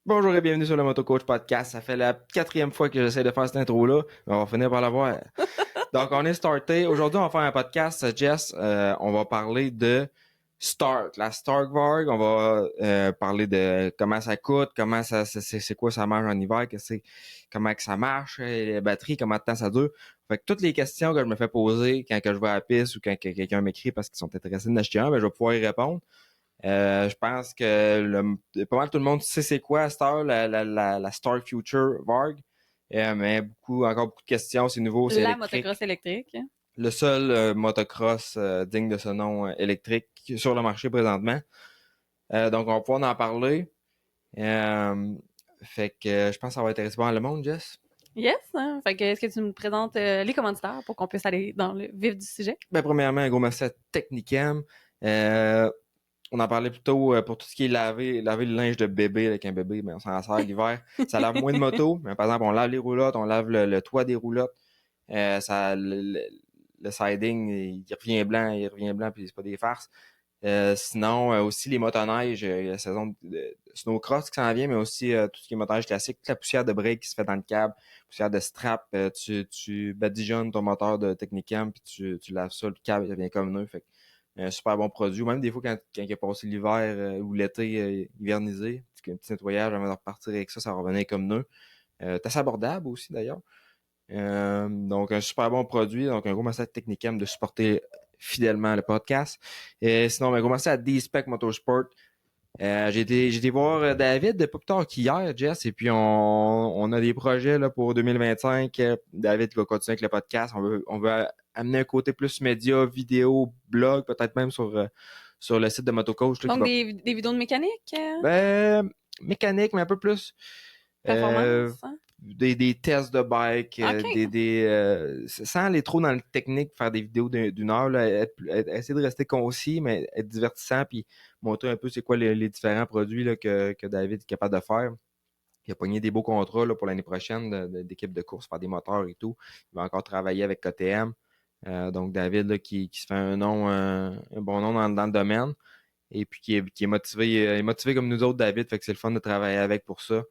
Bonjour et bienvenue sur le Moto Coach Podcast. Ça fait la 4e fois que j'essaie de faire cette intro-là. On va finir par l'avoir. Donc, on est starté. Aujourd'hui, on va faire un podcast, Jess. On va parler de Stark, la Stark Varg. On va parler de comment ça coûte, comment c'est quoi ça marche en hiver, comment que ça marche, les batteries, comment de temps ça dure. Fait que toutes les questions que je me fais poser quand que je vais à la piste ou quand que quelqu'un m'écrit parce qu'ils sont intéressés d'acheter un, ben, je vais pouvoir y répondre. Je pense que pas mal tout le monde sait c'est quoi à cette heure, la Star Future Varg. Mais encore beaucoup de questions. C'est nouveau, c'est La électrique. motocross électrique. Le seul motocross digne de ce nom électrique sur le marché présentement. Donc, on va pouvoir en parler. Fait que je pense que ça va intéresser pas mal le monde, Jess. Yes. Hein? Fait que, est-ce que tu me présentes les commanditaires pour qu'on puisse aller dans le vif du sujet? Ben, premièrement, un gros merci à Technicam. On en parlait plus tôt pour tout ce qui est laver le linge de bébé avec un bébé, mais on s'en sert l'hiver. Ça lave moins de motos, mais par exemple, on lave les roulottes, on lave le toit des roulottes. Le siding, il revient blanc, puis c'est pas des farces. Sinon, aussi les motoneiges, la saison de snowcross qui s'en vient, mais aussi tout ce qui est motoneige classique, toute la poussière de break qui se fait dans le câble, poussière de strap, tu badigeonnes ton moteur de Technicam, puis tu laves ça, le câble il devient comme neuf. Fait que, un super bon produit. Ou même des fois, quand il a passé l'hiver ou l'été hivernisé, un petit nettoyage avant de repartir avec ça, ça revenait comme neuf. C'est assez abordable aussi, d'ailleurs. Donc, un super bon produit. Donc, un gros merci à Technicam de supporter fidèlement le podcast. Et sinon, un gros merci à D-Spec Motorsport. J'ai été voir David pas plus tard qu'hier, Jess, et puis on a des projets là pour 2025. David va continuer avec le podcast. On veut amener un côté plus média, vidéo, blog, peut-être même sur le site de Motocoach. Là, Donc, des vidéos de mécanique, mécanique, mais un peu plus performance. Hein? des tests de bike, OK. sans aller trop dans le technique, faire des vidéos d'une heure, là, essayer de rester concis, mais être divertissant, puis montrer un peu c'est quoi les différents produits là, que David est capable de faire. Il a pogné des beaux contrats là, pour l'année prochaine d'équipe de course, faire des moteurs et tout. Il va encore travailler avec KTM. Donc David là, qui se fait un bon nom dans le domaine. Et puis qui est motivé comme nous autres, David, fait que c'est le fun de travailler avec pour ça.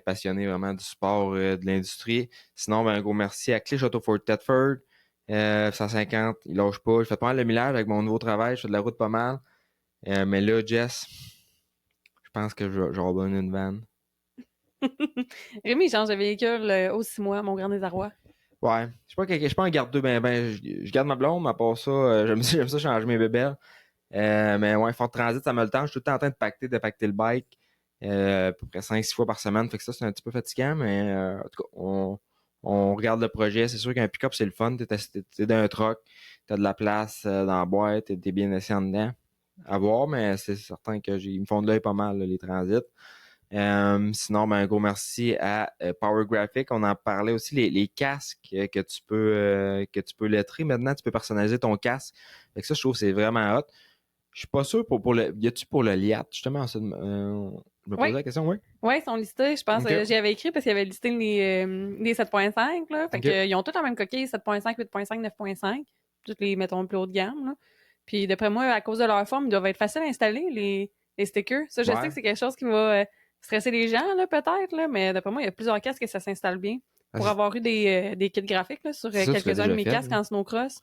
Passionné vraiment du sport, de l'industrie. Sinon, ben, un gros merci à Clich Auto Ford Thetford. 150, il lâche pas. Je fais pas mal le millage avec mon nouveau travail. Je fais de la route pas mal. Mais là, Jess, je pense que je vais avoir une vanne. Rémi change de véhicule aux 6 mois, mon grand désarroi. Ouais. Je suis pas un garde-deux je garde ma blonde, mais à part ça, j'aime ça changer mes bébelles. Mais ouais, Ford Transit, ça me le temps. Je suis tout le temps en train de pacter le bike. À peu près 5-6 fois par semaine. Fait que ça, c'est un petit peu fatigant, mais en tout cas, on regarde le projet. C'est sûr qu'un pick-up, c'est le fun. T'es dans un truck, t'as de la place dans la boîte, t'es bien assis en dedans. À voir, mais c'est certain que ils me font de l'œil pas mal, là, les transits. Sinon, ben, un gros merci à Power Graphic. On en parlait aussi, les casques que tu peux lettrer. Maintenant, tu peux personnaliser ton casque. Fait que ça, je trouve que c'est vraiment hot. Je suis pas sûr pour le. Y a-tu pour le Liat, justement, ça, je me posais Oui. la question, oui. Oui, ils sont listés. Je pense OK. j'y avais écrit parce qu'ils avaient listé les 7.5. Là. Fait OK. que, ils ont tous la même coquille, 7.5, 8.5, 9.5. Toutes les, mettons, plus haut de gamme. Là. Puis d'après moi, à cause de leur forme, ils doivent être faciles à installer, les stickers. Ça, je sais Ouais. que c'est quelque chose qui va stresser les gens, là, peut-être, là, mais d'après moi, il y a plusieurs casques que ça s'installe bien. Ah, Pour avoir eu des kits graphiques là, sur c'est ça, tu l'as quelques-uns de déjà mes fait, casques là. en snowcross,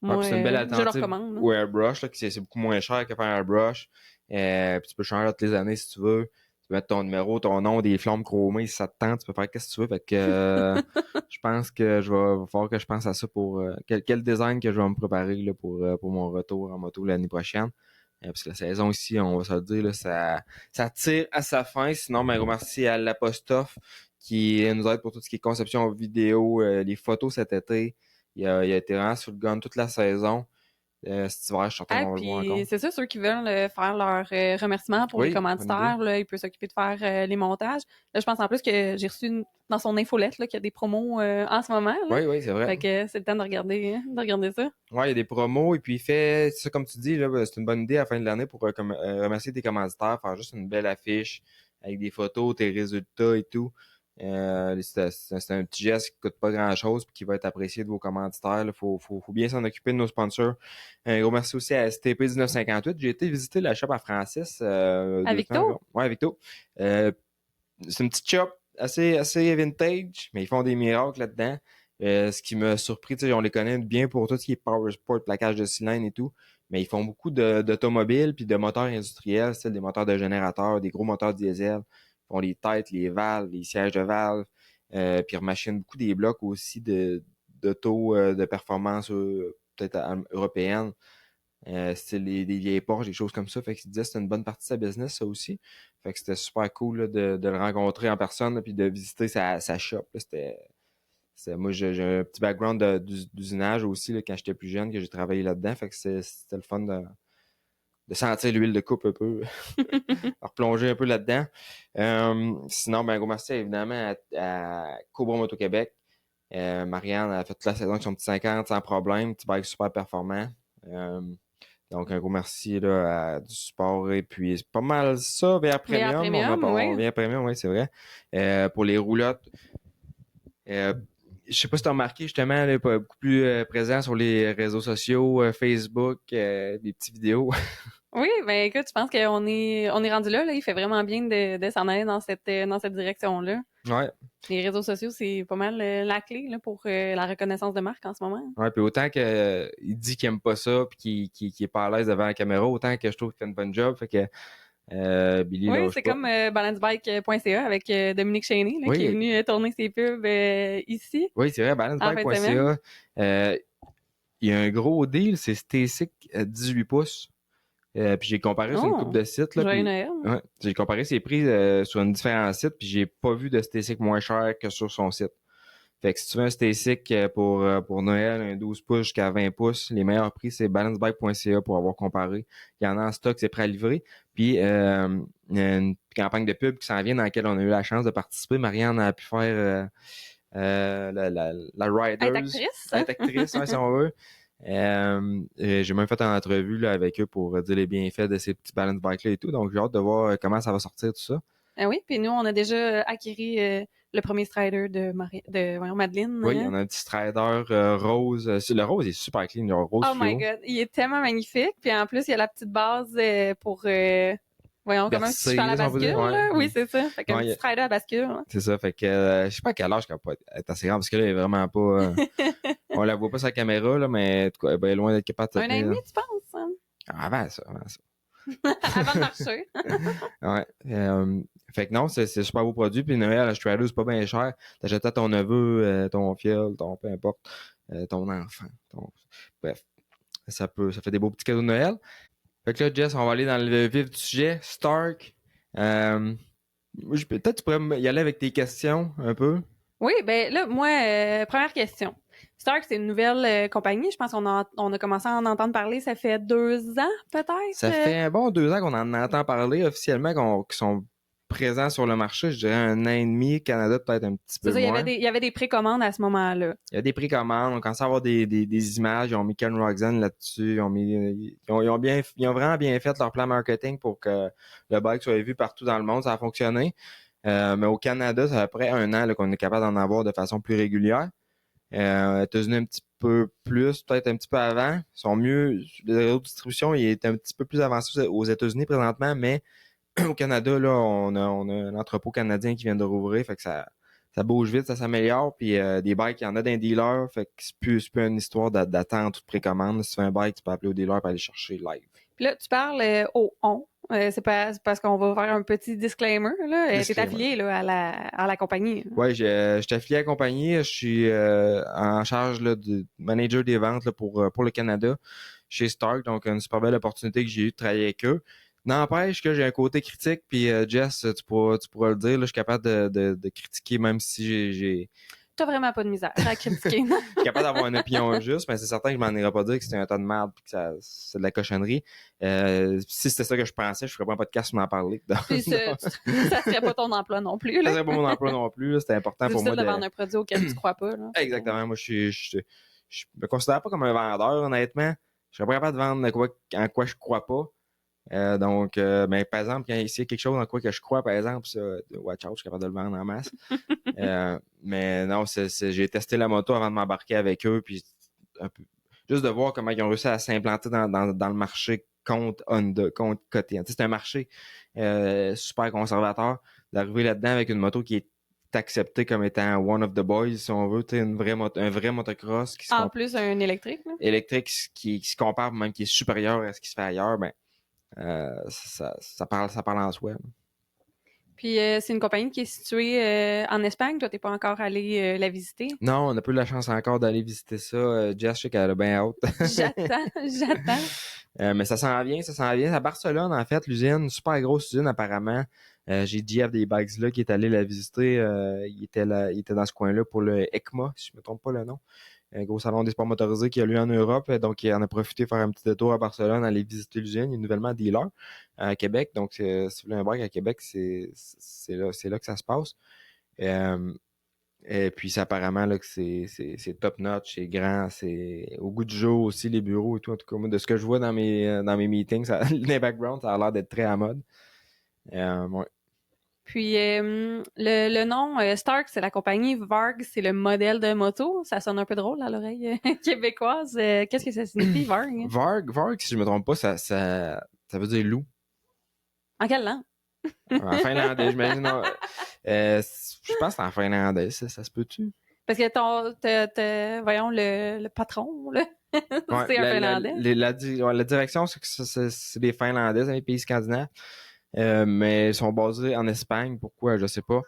Ouais, moi, puis c'est une belle je le alternative recommande. Là. au airbrush, là, c'est beaucoup moins cher que faire un airbrush. Puis tu peux changer toutes les années si tu veux. Tu peux mettre ton numéro, ton nom, des flammes chromées si ça te tente, tu peux faire ce que tu veux. Fait que je pense que va falloir que je pense à ça pour quel design que je vais me préparer là, pour mon retour en moto l'année prochaine. Parce que la saison ici, on va se le dire, là, ça tire à sa fin. Sinon, ben, merci à l'Apostophe qui nous aide pour tout ce qui est conception vidéo, les photos cet été. Il a été vraiment sur le gun toute la saison. Cet hiver, je suis certain Ah, qu'on va le voir encore. puis c'est ça, ceux qui veulent faire leur remerciement pour les Oui, bonne idée. commanditaires, là, il peut s'occuper de faire les montages. Là, je pense en plus que j'ai reçu dans son infolette là, qu'il y a des promos en ce moment. Là. Oui, oui, c'est vrai. Fait que c'est le temps de regarder ça. Ouais, il y a des promos et puis fait ça comme tu dis là, c'est une bonne idée à la fin de l'année pour remercier tes commanditaires, faire juste une belle affiche avec des photos, tes résultats et tout. C'est un petit geste qui coûte pas grand-chose puis qui va être apprécié de vos commanditaires. Faut bien s'en occuper de nos sponsors. Un gros merci aussi à STP 1958. J'ai été visiter la shop à Francis À 2 semaines Victo? encore. Ouais, Victo. Euh, c'est une petite shop assez vintage, mais ils font des miracles là-dedans. Ce qui m'a surpris, tu sais, on les connaît bien pour tout ce qui est power sport, plaquage de cylindres et tout, mais ils font beaucoup d'automobiles puis de moteurs industriels, c'est des moteurs de générateurs, des gros moteurs diesel. Ils font les têtes, les valves, les sièges de valves, puis ils remachinent beaucoup des blocs aussi d'auto de performance peut-être européenne. C'était des vieilles Porsche, des choses comme ça. Fait que disait c'était une bonne partie de sa business, ça aussi. Fait que c'était super cool là, de le rencontrer en personne puis de visiter sa shop. Là. Moi, j'ai un petit background d'usinage aussi là, quand j'étais plus jeune, que j'ai travaillé là-dedans. Fait que c'était le fun de sentir l'huile de coupe un peu, replonger un peu là-dedans. Sinon, ben, gros merci évidemment à Cobra Moto Québec. Marianne a fait toute la saison avec son petit 50 sans problème, petit bike super performant. Donc, un gros merci là, du support. Et puis, c'est pas mal ça, VR VR Premium. Premium, oui. VR Premium, oui, c'est vrai. Pour les roulottes, je sais pas si tu as remarqué, justement, là, beaucoup plus présent sur les réseaux sociaux, Facebook, des petites vidéos. Oui, ben écoute, je pense qu'on est rendu là. Il fait vraiment bien de s'en aller dans cette direction-là. Ouais. Les réseaux sociaux, c'est pas mal la clé là, pour la reconnaissance de marque en ce moment. Ouais, puis autant que il dit qu'il aime pas ça puis qu'il est pas à l'aise devant la caméra, autant que je trouve qu'il fait une bonne job. Fait que Billy Oui, lâche c'est pas. comme balancebike.ca avec Dominique Chénier là, qui est Oui, venu tourner ses pubs ici oui, c'est vrai, en fin de semaine. balancebike.ca. Il y a un gros deal, c'est STACYC 18 pouces. Puis j'ai comparé sur une coupe Oh, de sites, là, joyeux puis Noël. ouais, j'ai comparé ses prix sur un différent site, puis j'ai pas vu de STACYC moins cher que sur son site. Fait que si tu veux un STACYC pour Noël, un 12 pouces jusqu'à 20 pouces, les meilleurs prix, c'est balancebike.ca pour avoir comparé. Il y en a en stock, c'est prêt à livrer. Puis il y a une campagne de pub qui s'en vient dans laquelle on a eu la chance de participer. Marianne a pu faire la Être Riders, actrice. être actrice, hein, si on veut. J'ai même fait une entrevue là, avec eux pour dire les bienfaits de ces petits balance bikes là et tout. Donc j'ai hâte de voir comment ça va sortir tout ça. Ah oui, puis nous, on a déjà acquis le premier Strider voyons, Madeleine. Oui, Hein. on a un petit Strider rose. Le rose est super clean, genre rose Oh my fluo. God, il est tellement magnifique. Puis en plus, il y a la petite base pour, voyons, comme un petit Bercé, cheval à là, si on peut bascule, dire. Ouais. là. Oui, c'est ça. Fait qu'un Ouais, petit Strider à bascule. Hein. c'est ça. Fait que je sais pas à quel âge qu'elle peut être assez grande, parce que là, elle est vraiment pas. On la voit pas sur la caméra, là, mais en tout cas, elle est bien loin d'être capable de se Un an et tenir. demi, Là. tu penses? Hein? Avant ça, avant ça. Avant de marcher. Ouais. Fait que non, c'est super beau produit. Puis Noël, la Strider, c'est pas bien cher. T'achètes à ton neveu, ton fiel, ton peu importe, ton enfant. Bref, ça fait des beaux petits cadeaux de Noël. Fait que là, Jess, on va aller dans le vif du sujet. Stark. Peut-être tu pourrais y aller avec tes questions un peu. Oui, ben là, moi, première question. Stark, c'est une nouvelle compagnie. Je pense qu'on a commencé à en entendre parler, ça fait 2 ans, peut-être? Ça fait un bon 2 ans qu'on en entend parler officiellement, qu'ils sont présents sur le marché. Je dirais 1 an et demi. Canada, peut-être un petit C'est peu ça, moins. il y avait des précommandes à ce moment-là. Il y a des précommandes, on commence à avoir des images, ils ont mis Ken Roxanne là-dessus, ils ont vraiment bien fait leur plan marketing pour que le bike soit vu partout dans le monde, ça a fonctionné. Mais au Canada, ça fait à peu près 1 an là, qu'on est capable d'en avoir de façon plus régulière. Aux États-Unis un petit peu plus, peut-être un petit peu avant. Ils sont mieux. Le réseau de distribution, il est un petit peu plus avancé aux États-Unis présentement, mais au Canada, là, on a un entrepôt canadien qui vient de rouvrir, fait que ça bouge vite, ça s'améliore, puis des bikes, il y en a d'un dealer, fait que c'est plus une histoire d'attente ou de précommande. Si tu fais un bike, tu peux appeler au dealer pour aller chercher live. Puis là, tu parles au on. C'est parce qu'on va faire un petit disclaimer. Là. T'es Disclaimer. affilié là, à la compagnie. Ouais, je suis affilié à la compagnie, je suis en charge là, de manager des ventes là, pour le Canada chez Stark, donc une super belle opportunité que j'ai eu de travailler avec eux. N'empêche que j'ai un côté critique, puis Jess, tu pourras le dire, là, je suis capable de critiquer même si j'ai T'as vraiment pas de misère à critiquer. je suis capable d'avoir une opinion juste, mais c'est certain que je m'en irais pas dire que c'est un tas de merde et que c'est de la cochonnerie. Si c'était ça que je pensais, je ferais pas un podcast pour en parler. Puis ça serait pas ton emploi non plus. Ça Là. serait pas mon emploi non plus. C'était important C'est pour difficile moi de vendre un produit auquel tu crois pas. Là. Exactement. Moi, je me considère pas comme un vendeur, honnêtement. Je serais pas capable de vendre en quoi je crois pas. Mais par exemple, quand il y a quelque chose en quoi que je crois, par exemple, ça, watch out, je suis capable de le vendre en masse. Mais non, j'ai testé la moto avant de m'embarquer avec eux, puis juste de voir comment ils ont réussi à s'implanter dans le marché contre Honda, contre Kotian. C'est un marché super conservateur. d'arriver là-dedans avec une moto qui est acceptée comme étant one of the boys, si on veut, un vrai motocross qui En plus, un électrique, là. électrique qui se compare, même qui est supérieur à ce qui se fait ailleurs, ben ça parle en soi. Puis c'est une compagnie qui est située en Espagne. Toi, t'es pas encore allé la visiter. Non, on n'a pas eu la chance encore d'aller visiter ça. Jess, je sais qu'elle a bien hâte. J'attends. Mais ça s'en vient. À Barcelone, en fait, l'usine, super grosse usine apparemment. J'ai Jeff des Bikes là qui est allé la visiter. Il était dans ce coin-là pour le ECMA, si je me trompe pas le nom. Un gros salon des sports motorisés qui a lieu en Europe. Donc, il en a profité de faire un petit détour à Barcelone, aller visiter l'usine. Il est nouvellement dealer à Québec. Donc, si vous voulez un bike à Québec, c'est là que ça se passe. Et puis, c'est apparemment là, que c'est top notch, c'est grand, c'est au goût du jour aussi, les bureaux et tout. En tout cas, moi, de ce que je vois dans mes meetings, les backgrounds, ça a l'air d'être très à mode. Ouais. Puis le nom Stark, c'est la compagnie. Varg, c'est le modèle de moto. Ça sonne un peu drôle à l'oreille québécoise. Qu'est-ce que ça signifie, Varg? Varg, si je me trompe pas, ça veut dire loup. En quelle langue? En finlandais, j'imagine. Je pense que c'est en finlandais, ça se peut-tu? Parce que voyons, le patron, là, Ouais, c'est un finlandais. la direction, c'est que c'est des Finlandais, les pays scandinaves. Mais ils sont basés en Espagne. Pourquoi? Je sais pas.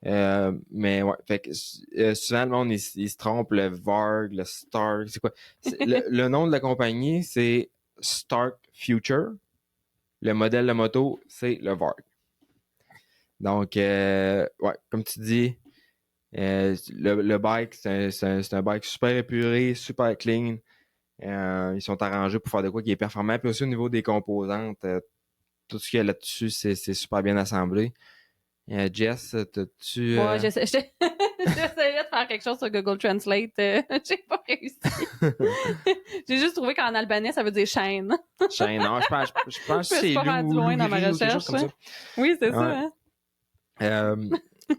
Mais ouais, fait que souvent le monde il se trompe, le Varg, le Stark, c'est quoi? Le nom de la compagnie, c'est Stark Future. Le modèle de moto, c'est le Varg. Donc, ouais, comme tu dis, le bike, c'est un bike super épuré, super clean. Ils sont arrangés pour faire de quoi qui est performant. Puis aussi au niveau des composantes, tout ce qu'il y a là-dessus, c'est super bien assemblé. Jess, t'as-tu... Ouais, j'essayais de faire quelque chose sur Google Translate. J'ai pas réussi. J'ai juste trouvé qu'en albanais, ça veut dire chaîne. Chaîne, non, je pense que Je me c'est suis pas rendu loin dans ma loup-gris ou quelque chose recherche. comme ça. Oui, c'est ça. Ouais. Hein?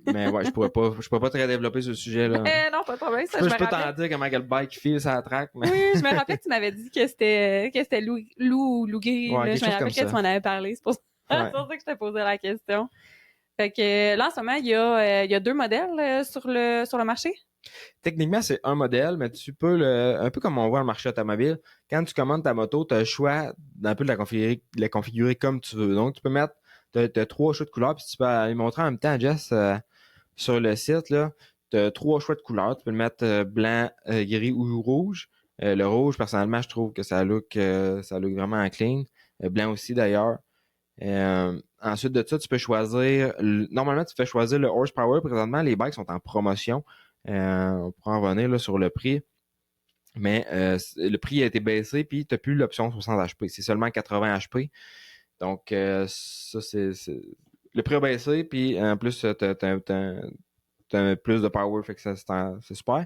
Mais ouais, je pourrais pas très développer ce sujet-là. Non, pas de problème. Ça, Je peux t'en dire comment le bike file ça traque, mais... Oui, je me rappelle que tu m'avais dit que c'était loup ou loup-gris. Ouais, Là. quelque Je me chose comme rappelle que tu ça. m'en avais parlé. C'est pour ça, Ouais. c'est pour ça que je t'ai posé la question. Fait que là, en ce moment, il y a deux modèles sur le marché. Techniquement, c'est un modèle, mais tu peux un peu comme on voit dans le marché automobile, quand tu commandes ta moto, tu as le choix d'un peu de la configurer comme tu veux. Donc, tu peux mettre, t'as 3 choix de couleurs, puis tu peux aller montrer en même temps, Jess, sur le site, là, tu as 3 choix de couleurs. Tu peux le mettre blanc, gris ou rouge. Le rouge, personnellement, je trouve que ça look vraiment clean. Blanc aussi, d'ailleurs. Ensuite de ça, tu peux choisir. Normalement, tu fais choisir le horsepower. Présentement, les bikes sont en promotion. On pourra en revenir là, sur le prix. Mais le prix a été baissé, puis tu n'as plus l'option 60 HP. C'est seulement 80 HP. Donc, ça, c'est. Le prix a baissé, puis en plus, t'as plus de power, fait que c'est super.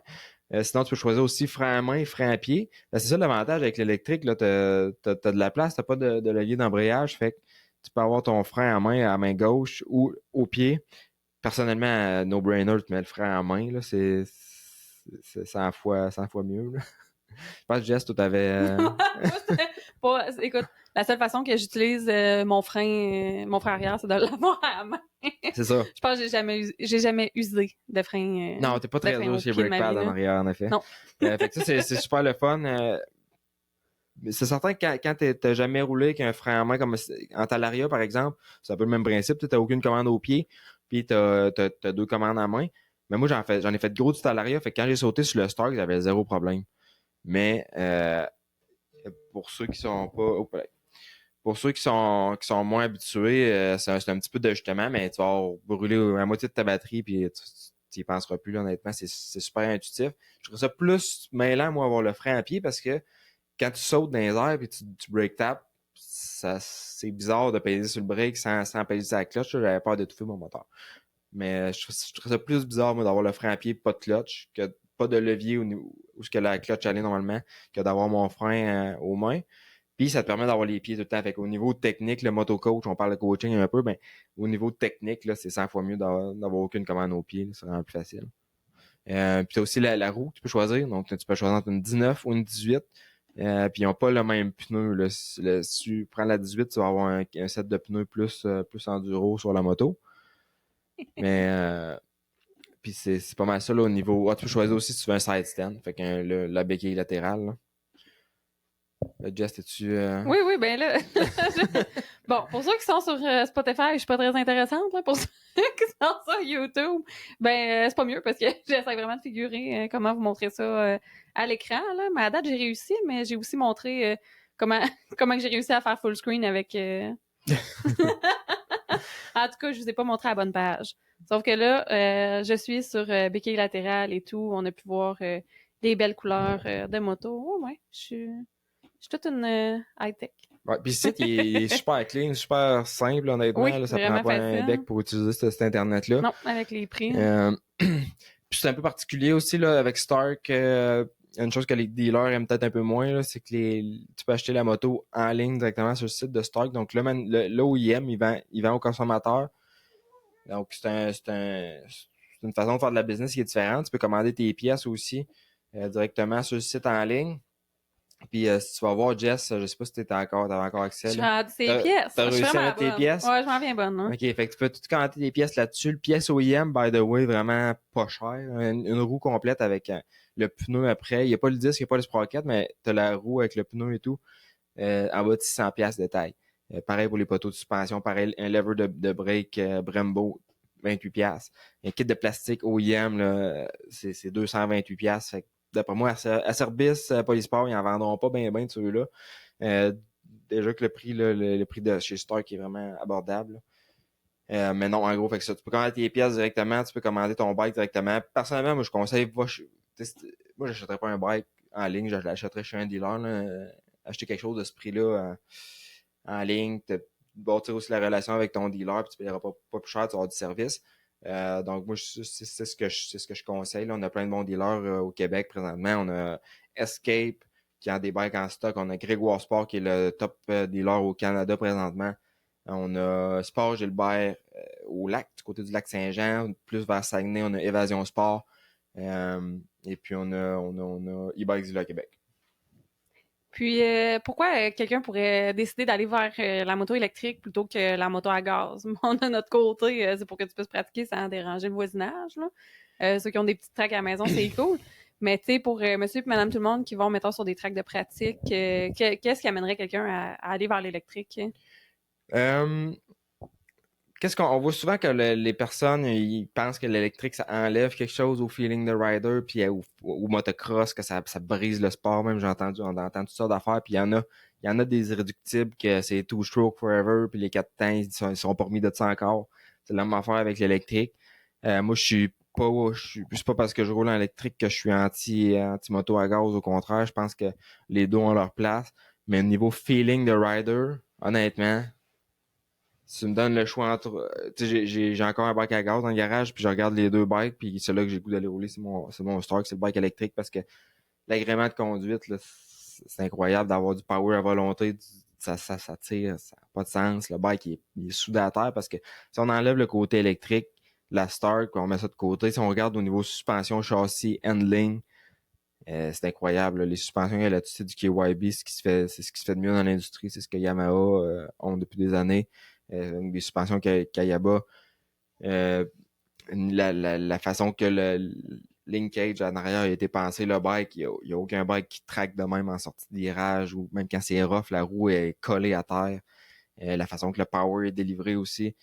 Sinon, tu peux choisir aussi frein à main et frein à pied. C'est ça l'avantage avec l'électrique, là, t'as de la place, t'as pas de levier d'embrayage, fait que tu peux avoir ton frein à main gauche ou au pied. Personnellement, no-brainer, tu mets le frein à main, là, c'est 100 fois mieux, là. Je pense que Jess, toi, t'avais... Écoute, la seule façon que j'utilise mon frein arrière, c'est de l'avoir à la main. C'est ça. Je pense que j'ai jamais usé de frein. Non, t'es pas très dur sur les brake pads en arrière, en effet. Non. Fait que ça, c'est super le fun. Mais c'est certain que quand t'as jamais roulé avec un frein à main comme en Talaria, par exemple, c'est un peu le même principe. Tu n'as aucune commande au pied, puis t'as 2 commandes à main. Mais moi, j'en ai fait gros du Talaria, fait que quand j'ai sauté sur le Stark, j'avais 0 problème. Mais pour ceux qui sont pas... Pour ceux qui sont moins habitués, c'est un petit peu d'ajustement, mais tu vas brûler la moitié de ta batterie, puis tu y penseras plus, là, honnêtement. C'est super intuitif. Je trouve ça plus mêlant, moi, avoir le frein à pied, parce que quand tu sautes dans les airs et tu break tap, c'est bizarre de peser sur le break sans peser sur la clutch. J'avais peur d'étouffer mon moteur. Mais je trouve ça plus bizarre, moi, d'avoir le frein à pied, pas de clutch, que pas de levier où ce que la clutch allait normalement, que d'avoir mon frein aux mains. Puis ça te permet d'avoir les pieds tout le temps. Fait qu'au niveau technique, le motocoach, on parle de coaching un peu, ben au niveau technique, là, c'est 100 fois mieux d'avoir aucune commande aux pieds. C'est vraiment plus facile. Puis t'as aussi la roue que tu peux choisir. Donc tu peux choisir entre une 19 ou une 18. Puis ils n'ont pas le même pneu. Là. Si tu prends la 18, tu vas avoir un set de pneus plus enduro sur la moto. Mais puis c'est pas mal ça là, au niveau. Ah, tu peux choisir aussi si tu veux un side stand. Fait que la béquille latérale. Là. Jess, es-tu. Oui, oui, ben là. Bon, pour ceux qui sont sur Spotify, je suis pas très intéressante. Là, pour ceux qui sont sur YouTube, ben c'est pas mieux parce que j'essaie vraiment de figurer comment vous montrer ça à l'écran. Là. Mais à date, j'ai réussi, mais j'ai aussi montré comment comment que j'ai réussi à faire full screen avec. En tout cas, je vous ai pas montré la bonne page. Sauf que là, je suis sur béquille latérale et tout. On a pu voir des belles couleurs de moto. Oh, ouais, je suis toute une high-tech. Ouais, puis le site, il est super clean, super simple, honnêtement. Oui, Là, ça prend vraiment pas un bec facile. pour utiliser cet Internet-là. Non, avec les prix. Puis c'est un peu particulier aussi là, avec Stark. Une chose que les dealers aiment peut-être un peu moins, là, c'est que tu peux acheter la moto en ligne directement sur le site de Stark. Donc l'OEM, il vend au consommateur. Donc c'est une façon de faire de la business qui est différente. Tu peux commander tes pièces aussi directement sur le site en ligne. Puis si tu vas voir Jess, je sais pas si t'avais encore accès. Je suis Là. rendue ces pièces. T'as Je suis réussi à vraiment mettre tes bonne. pièces? Ouais, je m'en viens bonne. Hein. OK, fait que tu peux tout commenter des pièces là-dessus. Le pièce OEM, by the way, vraiment pas cher. Une roue complète avec le pneu après. Il n'y a pas le disque, il n'y a pas le sprocket, mais tu as la roue avec le pneu et tout. En bas de 600 pièces de taille. Pareil pour les poteaux de suspension. Pareil, un lever de brake Brembo, 28 pièces. Un kit de plastique OEM, là, c'est 228 pièces. Fait que d'après moi, à Service, Polysport, ils en vendront pas bien de ceux-là. Déjà que le prix, là, le prix de chez Stark est vraiment abordable. Mais non, en gros, fait que ça, tu peux commander tes pièces directement, tu peux commander ton bike directement. Personnellement, moi, je conseille, moi, j'achèterais pas un bike en ligne, je l'achèterais chez un dealer, là, acheter quelque chose de ce prix-là en ligne, bâtir aussi la relation avec ton dealer, puis tu paieras pas plus cher, tu auras du service. Donc, moi, c'est ce que je conseille, là. On a plein de bons dealers au Québec présentement. On a Escape, qui a des bikes en stock. On a Grégoire Sport, qui est le top dealer au Canada présentement. On a Sport Gilbert au lac, du côté du lac Saint-Jean, plus vers Saguenay, on a Évasion Sport. Et puis on a e-bikes du Québec. Puis, pourquoi quelqu'un pourrait décider d'aller vers la moto électrique plutôt que la moto à gaz? On a notre côté, c'est pour que tu puisses pratiquer sans déranger le voisinage. Là. Ceux qui ont des petites tracks à la maison, c'est cool. Mais tu sais, pour monsieur et madame tout le monde qui vont, mettons, sur des tracks de pratique, qu'est-ce qui amènerait quelqu'un à aller vers l'électrique? Qu'est-ce qu'on voit souvent que les personnes ils pensent que l'électrique ça enlève quelque chose au feeling de rider puis au motocross que ça brise le sport même on entend toutes sortes d'affaires puis il y en a des irréductibles que c'est two stroke forever puis les 4 temps ils sont pas remis de ça encore. C'est la même affaire avec l'électrique. Moi c'est pas parce que je roule en électrique que je suis anti moto à gaz, au contraire, je pense que les deux ont leur place, mais au niveau feeling de rider, honnêtement, si tu me donnes le choix entre... Tu sais, j'ai encore un bike à gaz dans le garage, puis je regarde les deux bikes, puis celui-là que j'ai le goût d'aller rouler, c'est mon Stark, c'est le bike électrique, parce que l'agrément de conduite, là, c'est incroyable d'avoir du power à volonté, ça tire, ça n'a pas de sens. Le bike, il est soudé à terre, parce que si on enlève le côté électrique, la Stark, on met ça de côté, si on regarde au niveau suspension, châssis, handling, c'est incroyable. Là. Les suspensions qu'il y a là-dessus, c'est du KYB, c'est ce qui se fait de mieux dans l'industrie, c'est ce que Yamaha ont depuis des années. Des suspensions Kayaba. La façon que le linkage en arrière a été pensé, le bike, il y a aucun bike qui traque de même en sortie de virage ou même quand c'est rough, la roue est collée à terre. La façon que le power est délivré aussi,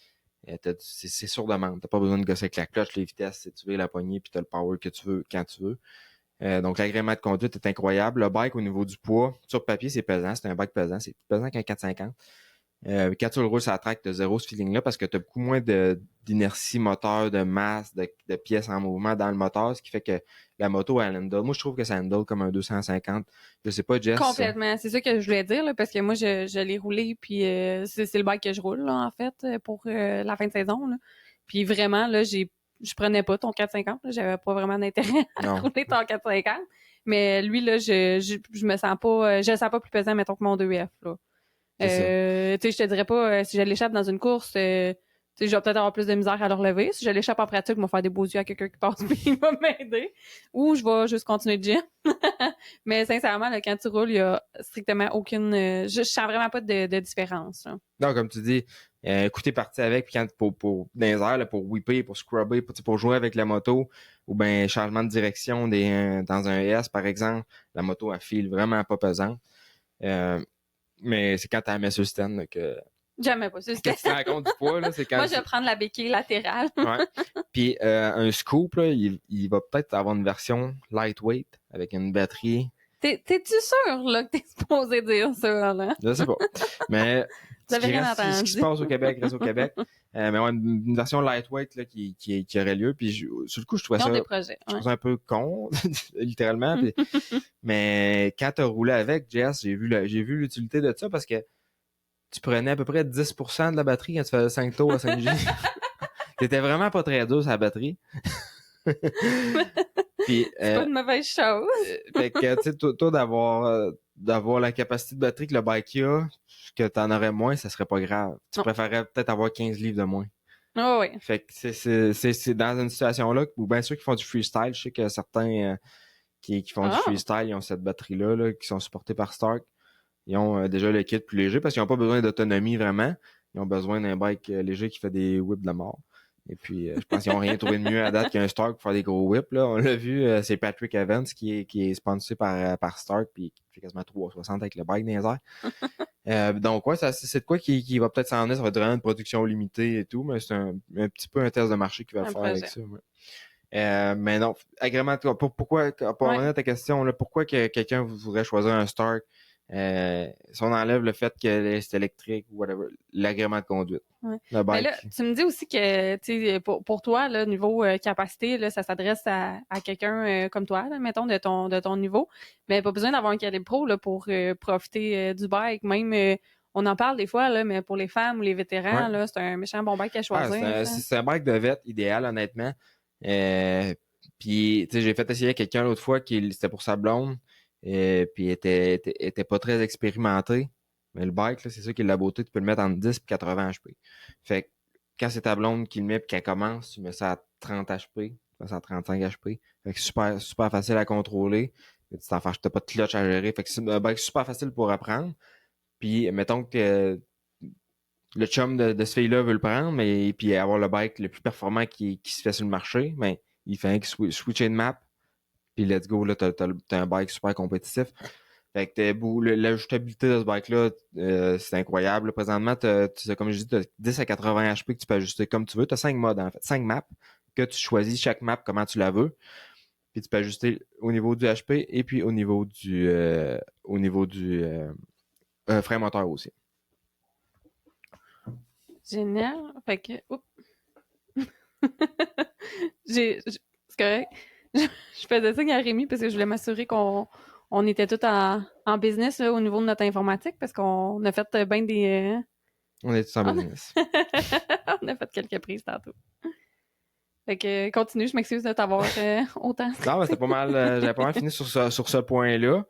c'est sur demande. T'as pas besoin de gosser avec la cloche, les vitesses, c'est tu veux la poignée puis t'as le power que tu veux quand tu veux. Donc l'agrément de conduite est incroyable. Le bike au niveau du poids, sur papier c'est pesant, c'est un bike pesant, c'est plus pesant qu'un 450. Quand tu le roules sur la track, t'as zéro ce feeling-là parce que t'as beaucoup moins d'inertie moteur, de masse, de pièces en mouvement dans le moteur, ce qui fait que la moto, elle handle. Moi, je trouve que ça handle comme un 250. Je sais pas, Jess. Complètement. C'est ça que je voulais dire, là, parce que moi, je l'ai roulé, puis c'est le bike que je roule, là, en fait, pour la fin de saison. Là. Puis vraiment, là, je prenais pas ton 450. Là, j'avais pas vraiment d'intérêt à rouler ton 450. Mais lui, là, je me sens pas, je le sens pas plus pesant, mettons, que mon 2F, là. Tu sais, je te dirais pas, si je l'échappe dans une course, Tu sais, je vais peut-être avoir plus de misère à le relever. Si je l'échappe en pratique, je vais faire des beaux yeux à quelqu'un qui passe puis il va m'aider. Ou je vais juste continuer de gym. Mais sincèrement, là, quand tu roules, il y a strictement aucune... je sens vraiment pas de différence. Là. Non, comme tu dis, coup t'es parti avec, puis quand pour dans les airs, là, pour whipper, pour scrubber, pour jouer avec la moto, ou ben changement de direction dans un S, par exemple, la moto, elle file vraiment pas pesante. Mais c'est quand tu la mets sur le stand là, que Jamais pas. C'est tu te rends compte du poids, là, c'est quand... Moi, je vais prendre la béquille latérale. Ouais. Puis un scoop, là, il va peut-être avoir une version lightweight avec une batterie. T'es-tu sûr là, que t'es supposé dire ça? Là? Je sais pas. Mais Vous avez rien ce qui se entendu. passe au Québec reste au Québec. Mais ouais, une version lightweight là, qui aurait lieu. Puis sur le coup, je trouvais Ils ont ça, des projets. je Ouais. trouvais ça un peu con, littéralement. Puis, mais quand t'as roulé avec, Jess, j'ai vu l'utilité de ça parce que tu prenais à peu près 10% de la batterie quand tu faisais 5 tours à 5G. T'étais vraiment pas très dur sur la batterie. Puis, C'est pas une mauvaise chose. fait que, tu sais, toi d'avoir la capacité de batterie que le bike a, que t'en aurais moins, ça serait pas grave. Tu Non. préférerais peut-être avoir 15 livres de moins. Oh, oui. Fait que c'est dans une situation-là, ou bien ceux qui font du freestyle, je sais que certains qui font du freestyle, ils ont cette batterie-là, là, qui sont supportés par Stark. Ils ont déjà le kit plus léger parce qu'ils n'ont pas besoin d'autonomie vraiment. Ils ont besoin d'un bike léger qui fait des whips de la mort. Et puis, je pense qu'ils n'ont rien trouvé de mieux à date qu'un Stark pour faire des gros whips. Là. On l'a vu, c'est Patrick Evans qui est sponsorisé par Stark puis qui fait quasiment 360 avec le bike dans les airs. Donc, ouais, c'est de quoi qui va peut-être s'en venir. Ça va être vraiment une production limitée et tout, mais c'est un petit peu un test de marché qu'il va faire projet. avec ça. Ouais. Mais non, agrément, pourquoi, pour revenir à ta question, là, pourquoi que quelqu'un voudrait choisir un Stark? Si on enlève le fait que c'est électrique ou whatever, l'agrément de conduite. Ouais. Le bike. Mais là, tu me dis aussi que pour toi, là, niveau capacité, là, ça s'adresse à quelqu'un comme toi, là, mettons, de ton niveau. Mais pas besoin d'avoir un calibre pro là, pour profiter du bike. Même on en parle des fois, là, mais pour les femmes ou les vétérans, Ouais. là, c'est un méchant bon bike à choisir. C'est un bike de vette idéal, honnêtement. Puis, tu sais, j'ai fait essayer à quelqu'un l'autre fois qui c'était pour sa blonde. Puis était pas très expérimenté. Mais le bike, là, c'est ça qui est la beauté. Tu peux le mettre entre 10 et 80 HP. Fait que quand c'est ta blonde qui le met et qu'elle commence, tu mets ça à 30 HP, tu mets ça à 35 HP. Fait que super, super facile à contrôler. Tu t'en fâches, t'as pas de clutch à gérer. Fait que c'est un bike super facile pour apprendre. Puis, mettons que le chum de ce fille-là veut le prendre, mais puis avoir le bike le plus performant qui se fait sur le marché, mais il fait un switcher de map, puis let's go, là, t'as un bike super compétitif. Fait que l'ajustabilité de ce bike-là, c'est incroyable. Là, présentement, comme je dis, t'as 10 à 80 HP que tu peux ajuster comme tu veux. T'as 5 modes, en fait. 5 maps que tu choisis chaque map comment tu la veux. Puis tu peux ajuster au niveau du HP et puis au niveau du frein moteur aussi. Génial. Fait que, oups. C'est correct. Je faisais ça à Rémi parce que je voulais m'assurer qu'on était tous en business là, au niveau de notre informatique parce qu'on a fait bien des... On est tous en business. on a fait quelques prises tantôt. Fait que continue, je m'excuse de t'avoir autant. Non, mais c'était pas mal. J'avais pas mal fini sur ce point-là.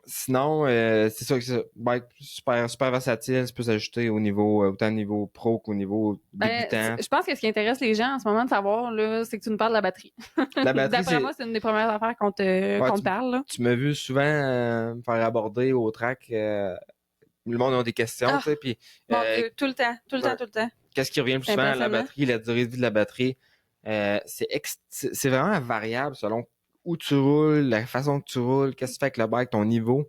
Sinon, c'est ça que c'est bike super, super versatile, ça peut s'ajuster au niveau, autant au niveau pro qu'au niveau débutant. Je pense que ce qui intéresse les gens en ce moment de savoir, là, c'est que tu nous parles de la batterie. La batterie, D'après moi, c'est une des premières affaires qu'on te parle. Là. Tu m'as vu souvent me faire aborder au track. Le monde a des questions, tu sais, puis tout le temps. Qu'est-ce qui revient le plus souvent? La batterie, la durée de vie de la batterie. C'est vraiment variable selon où tu roules, la façon que tu roules, qu'est-ce que tu fais avec le bike, ton niveau.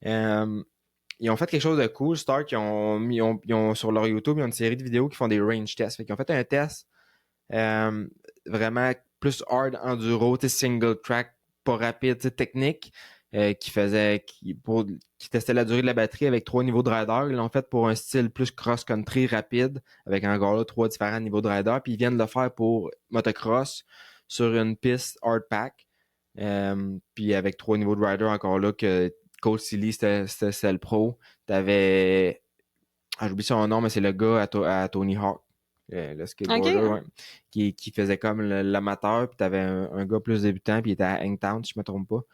Ils ont fait quelque chose de cool. Stark, ils ont sur leur YouTube, ils ont une série de vidéos qui font des range tests. Fait qu'ils ont fait un test vraiment plus hard enduro, single track, pas rapide, technique, qui testait la durée de la batterie avec 3 niveaux de rider. Ils l'ont fait pour un style plus cross-country rapide, avec encore là 3 différents niveaux de rider. Puis ils viennent de le faire pour motocross sur une piste hard pack. Puis avec 3 niveaux de rider encore là que Cole Silly, c'était le pro. T'avais... j'oublie son nom, mais c'est le gars à Tony Hawk. Le skateboarder, okay. Ouais, qui faisait comme l'amateur, puis t'avais un gars plus débutant, puis il était à Hangtown, si je me trompe pas.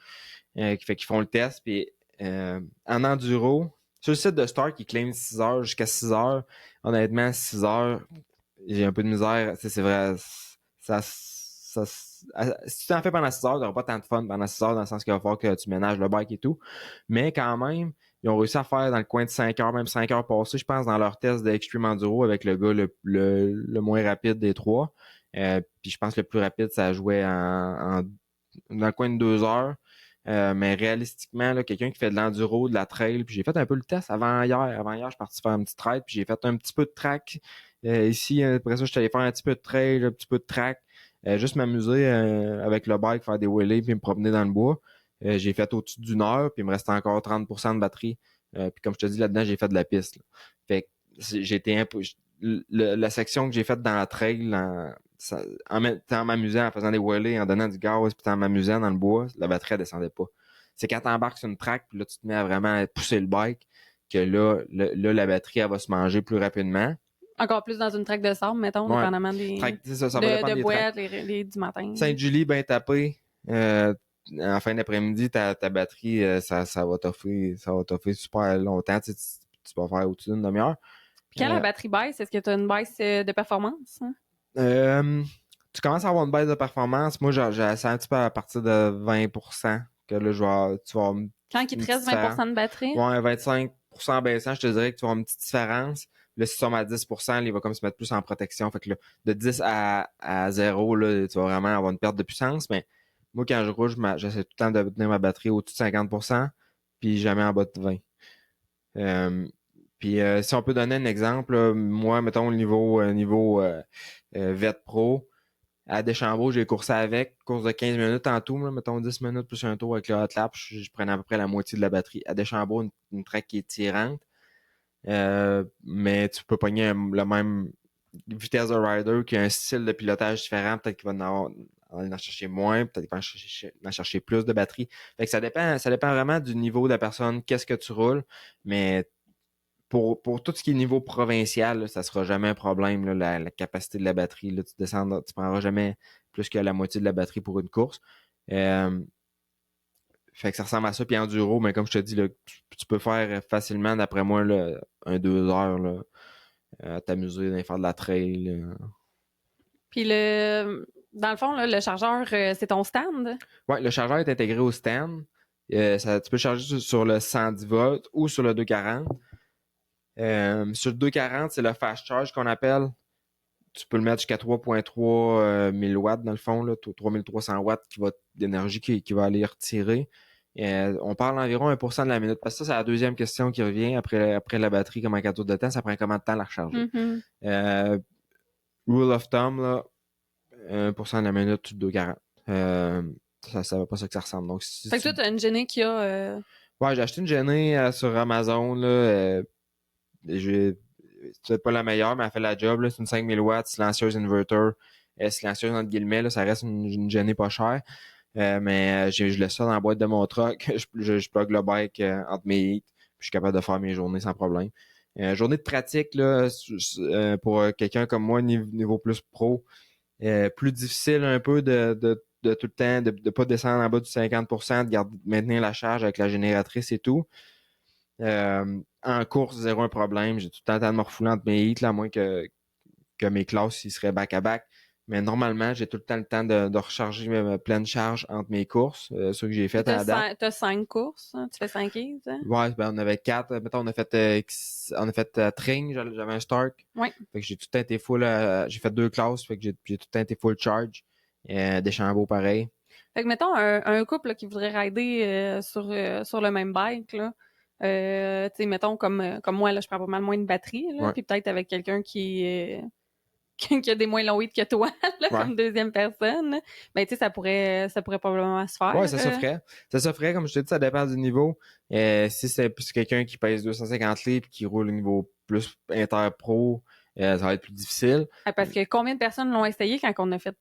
Qui fait qu'ils font le test, puis en enduro, Sur le site de Stark, ils claiment 6 heures jusqu'à 6 heures. Honnêtement, 6 heures, j'ai un peu de misère. C'est vrai, si tu t'en fais pendant 6 heures, t'auras pas tant de fun pendant 6 heures, dans le sens qu'il va falloir que tu ménages le bike et tout. Mais quand même, ils ont réussi à faire dans le coin de 5 heures, même 5 heures passées, je pense, dans leur test d'Extreme Enduro avec le gars le moins rapide des trois. Puis je pense que le plus rapide, ça jouait dans le coin de 2 heures. Mais réalistiquement, là, quelqu'un qui fait de l'enduro, de la trail, puis j'ai fait un peu le test avant hier. Avant hier, je suis parti faire une petite ride, puis j'ai fait un petit peu de track. Ici, après ça, je suis allé faire un petit peu de trail, un petit peu de track. Juste m'amuser avec le bike, faire des wheelies, puis me promener dans le bois. J'ai fait au-dessus d'1 heure, puis il me restait encore 30% de batterie. Puis comme je te dis, là-dedans, j'ai fait de la piste. Là. Fait que j'ai été un peu... La section que j'ai faite dans la trail, en m'amusant, en faisant des wheelies, en donnant du gaz, puis en m'amusant dans le bois, la batterie, elle descendait pas. C'est quand t'embarques sur une track, puis là, tu te mets à vraiment pousser le bike, que là, la batterie, elle va se manger plus rapidement. Encore plus dans une track de sable, mettons, Ouais. dépendamment Ça va dépendre de des boîtes tracks. du matin. Sainte-Julie, ben tapé. En fin d'après-midi, ta batterie, ça va t'offrir super longtemps. Tu vas faire au-dessus d'une demi-heure. Puis quand la batterie baisse, est-ce que tu as une baisse de performance? Hein? Tu commences à avoir une baisse de performance. Moi, j'ai un petit peu à partir de 20% que là, tu vas avoir Quand il te reste 20% de batterie? Ouais, 25% baissant, je te dirais que tu vas avoir une petite différence. Là, si tu tombes à 10%, il va comme se mettre plus en protection. Fait que là, de 10 à 0, là, tu vas vraiment avoir une perte de puissance. Mais moi, quand je roule, j'essaie tout le temps de tenir ma batterie au-dessus de 50%, puis jamais en bas de 20. Puis si on peut donner un exemple, là, moi, mettons le niveau VET Pro, à Deschambault, j'ai coursé avec, course de 15 minutes en tout, là, mettons 10 minutes plus un tour avec le hot lap, je prenais à peu près la moitié de la batterie. À Deschambault, une track qui est tirante, mais tu peux pogner la même vitesse de rider qui a un style de pilotage différent, peut-être qu'il va en chercher moins, peut-être qu'il va en chercher plus de batterie. Fait que ça dépend vraiment du niveau de la personne, qu'est-ce que tu roules, mais pour tout ce qui est niveau provincial, là, ça sera jamais un problème, là, la capacité de la batterie. Là, tu prendras jamais plus que la moitié de la batterie pour une course. Fait que ça ressemble à ça. Puis enduro, mais comme je te dis, là, tu peux faire facilement, d'après moi, là, 2 heures là, à t'amuser, d'aller faire de la trail. Là. Puis dans le fond, là, le chargeur, c'est ton stand? Ouais, le chargeur est intégré au stand. Tu peux charger sur le 110 volts ou sur le 240. Sur le 240, c'est le fast charge qu'on appelle. Tu peux le mettre jusqu'à 3.3 1000 watts dans le fond, là, 3300 watts d'énergie qui va aller retirer. On parle d'environ 1% de la minute. Parce que ça, c'est la deuxième question qui revient après la batterie, comme un cadeau de temps, ça prend combien de temps à la recharger? Mm-hmm. Rule of thumb, là, 1% de la minute, tu 2,40. Ça va pas ça que ça ressemble. Donc, Fait que toi, t'as une Genie qui a... Ouais, j'ai acheté une Genie sur Amazon, là, c'est peut-être pas la meilleure, mais elle fait la job. Là. C'est une 5000 watts, silencieuse inverter. Silencieuse entre guillemets, là, ça reste une Genie pas chère. Mais je laisse ça dans la boîte de mon truck. Je plug le bike entre mes hits. Puis je suis capable de faire mes journées sans problème. Journée de pratique là, pour quelqu'un comme moi, niveau plus pro, plus difficile un peu de tout le temps, de pas descendre en bas du 50%, de maintenir la charge avec la génératrice et tout. En course, zéro un problème. J'ai tout le temps de me refouler entre mes hits, là, à moins que mes classes ils seraient back-à-back. Mais normalement, j'ai tout le temps de recharger ma pleine charge entre mes courses, ceux que j'ai fait à la date. T'as 5 courses, hein? Tu fais 5 Yves, hein? Ouais, ben on avait 4. Mettons, on a fait Tring, j'avais un Stark. Ouais. Fait que j'ai tout le temps été full. J'ai fait 2 classes, fait que j'ai tout le temps été full charge. Deschambault, pareil. Fait que mettons un couple là, qui voudrait rider sur le même bike, là. Tu sais, mettons comme moi, là, je prends pas mal moins de batterie, là. Ouais. Puis peut-être avec quelqu'un qui a des moins longs hits que toi, là, Ouais. comme deuxième personne. Ben, tu sais, ça pourrait probablement se faire. Ouais, ça s'offrait. Ça s'offrait, comme je te dis, ça dépend du niveau. Si c'est plus quelqu'un qui pèse 250 livres et qui roule au niveau plus inter-pro, ça va être plus difficile. Parce que combien de personnes l'ont essayé quand on a fait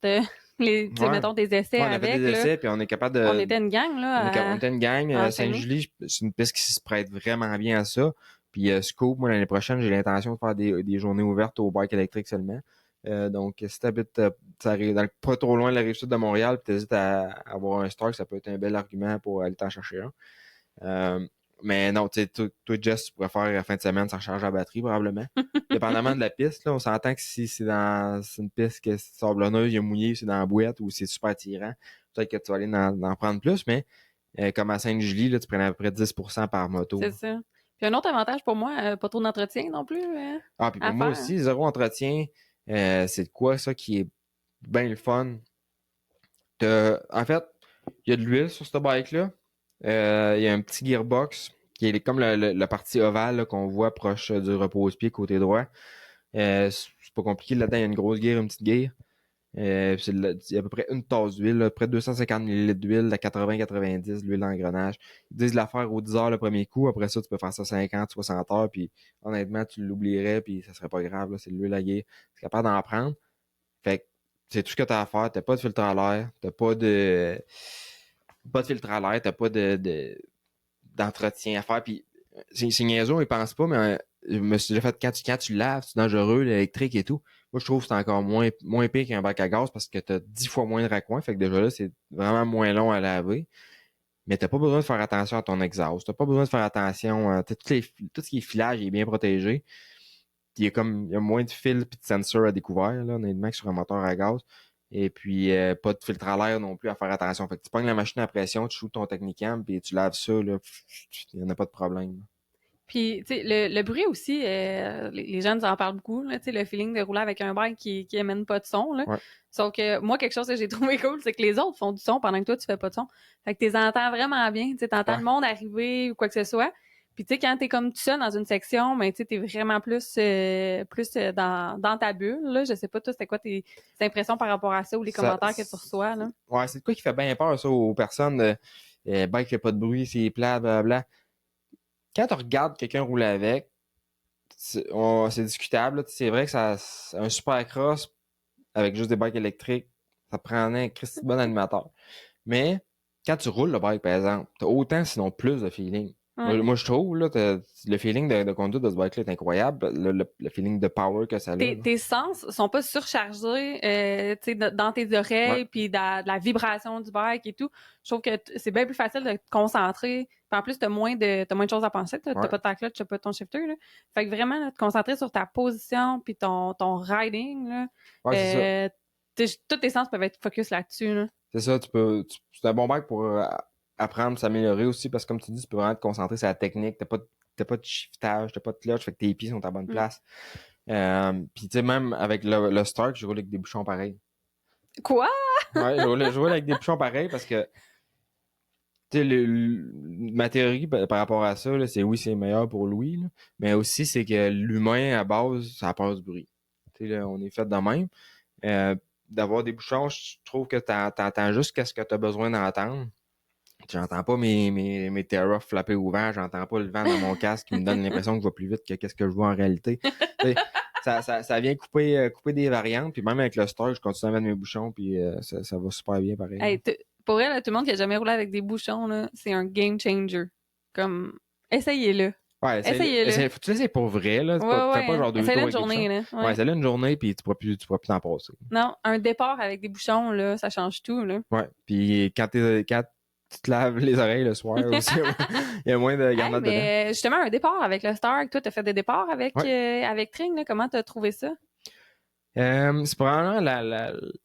mettons des essais on a avec, fait des là. essais, puis on est capable de... On était une gang, là. On était une gang. Sainte-Julie, c'est une piste qui se prête vraiment bien à ça. Puis Scoop, moi, l'année prochaine, j'ai l'intention de faire des journées ouvertes au bike électrique seulement. Donc, si t'habites pas trop loin de la rive-sud de Montréal, puis t'hésites à avoir un Stark, ça peut être un bel argument pour aller t'en chercher un. Mais non, tu sais, toi, Jess, tu pourrais faire la fin de semaine sans recharger la batterie, probablement. Dépendamment de la piste, là, on s'entend que si c'est une piste que c'est sablonneuse, il est mouillé, c'est dans la boîte ou c'est super attirant, peut-être que tu vas aller en prendre plus, mais comme à Sainte-Julie, là, tu prenais à peu près 10% par moto. C'est ça. Puis un autre avantage pour moi, pas trop d'entretien non plus Ah, puis pour à moi faire. aussi, zéro entretien, c'est de quoi ça qui est bien le fun. En fait, il y a de l'huile sur cette bike-là. Il y a un petit gearbox qui est comme la partie ovale là, qu'on voit proche du repose-pied côté droit. C'est pas compliqué. Là-dedans, il y a une grosse gear, une petite gear. Il y a à peu près une tasse d'huile, là, près de 250 ml d'huile, à 80-90, l'huile d'engrenage. Ils disent de la faire aux 10 heures le premier coup. Après ça, tu peux faire ça 50, 60 heures. Puis honnêtement, tu l'oublierais, puis ça serait pas grave. Là, c'est de l'huile à gear. Tu es capable d'en prendre. Fait que c'est tout ce que tu as à faire. T'as pas de filtre à l'air. T'as pas de filtre à l'air. T'as pas d'entretien à faire. Puis c'est niaiseux, ils pensent pas, mais je me suis déjà fait quand tu laves, c'est dangereux, l'électrique et tout. Moi, je trouve que c'est encore moins pire qu'un bac à gaz parce que t'as 10 fois moins de raccoins. Fait que déjà là, c'est vraiment moins long à laver. Mais t'as pas besoin de faire attention à ton exhaust. T'as pas besoin de faire attention à tout ce qui est filage, il est bien protégé. Il y a moins de fils et de sensors à découvert, là, honnêtement, que sur un moteur à gaz. Et puis, pas de filtre à l'air non plus à faire attention. Fait que tu pognes la machine à pression, tu shoots ton Technicam, puis tu laves ça, là, il n'y en a pas de problème. Puis, tu sais, le bruit aussi, les jeunes en parlent beaucoup, là, tu sais, le feeling de rouler avec un bike qui émène pas de son, là. Ouais. Sauf que moi, quelque chose que j'ai trouvé cool, c'est que les autres font du son pendant que toi, tu fais pas de son. Fait que tu les entends vraiment bien, tu sais, t'entends Ouais. le monde arriver ou quoi que ce soit. Puis, tu sais, quand t'es comme tout seul dans une section, ben, tu sais, t'es vraiment plus dans ta bulle, là. Je sais pas, toi, c'était quoi tes impressions par rapport à ça ou les commentaires que tu reçois, là? Ouais, c'est de quoi qui fait bien peur, ça, aux personnes. Bike fait pas de bruit, c'est plat, blablabla. Quand tu regardes quelqu'un rouler avec, c'est discutable, là. C'est vrai que c'est un super cross avec juste des bikes électriques, ça prenait un Christy de bon animateur. Mais quand tu roules le bike, par exemple, t'as autant, sinon plus de feeling. Ouais. Moi, je trouve, là, le feeling de conduite de ce bike-là est incroyable. Le feeling de power que ça a, là. Tes sens sont pas surchargés tu sais, dans tes Ouais, oreilles puis de la vibration du bike et tout. Je trouve que c'est bien plus facile de te concentrer. Puis en plus, t'as moins de choses à penser. T'as ouais. pas ta clutch, t'as pas ton shifter. Là. Fait que vraiment, là, te concentrer sur ta position puis ton riding, là, Ouais, c'est ça. tous tes sens peuvent être focus là-dessus. Là. C'est ça, c'est un bon bike pour apprendre, s'améliorer aussi, parce que comme tu dis, tu peux vraiment te concentrer sur la technique. T'as pas de shiftage, t'as pas de clutch, fait que tes pieds sont à bonne Mm. place. Puis tu sais, même avec le Stark, je roule avec des bouchons pareils. Quoi? Ouais, je roule avec des bouchons pareils parce que tu sais, ma théorie par rapport à ça, là, c'est oui, c'est meilleur pour Louis, là, mais aussi c'est que l'humain à base, ça a peur du bruit. Tu sais, là, on est fait de même. Euh, D'avoir des bouchons, je trouve que t'entends juste qu'est-ce que t'as besoin d'entendre. J'entends pas mes Terra flapper au vent, j'entends pas le vent dans mon casque qui me donne l'impression que je vais plus vite que qu'est-ce que je vois en réalité. Tu sais, ça vient couper des variantes, puis même avec le Star, je continue à mettre mes bouchons, puis ça va super bien pareil. Hey, pour elle, tout le monde qui a jamais roulé avec des bouchons, là, c'est un game changer. Comme, essayez-le. Ouais, Essayez-le. faut que tu l'essayes pour vrai, là. Ouais, Fais ouais. pas Hein. genre 2 tours Essaye-le une avec des bouchons. journée, là. Ouais, Ouais. c'est là une journée, puis tu pourras plus t'en passer. Non, un départ avec des bouchons, là, ça change tout, là. Ouais, puis quand tu te laves les oreilles le soir aussi, il y a moins de Hey, garnottes dedans. mais justement, un départ avec le Stark, toi, t'as fait des départs avec, Ouais. avec Tring, là. Comment t'as trouvé ça? C'est probablement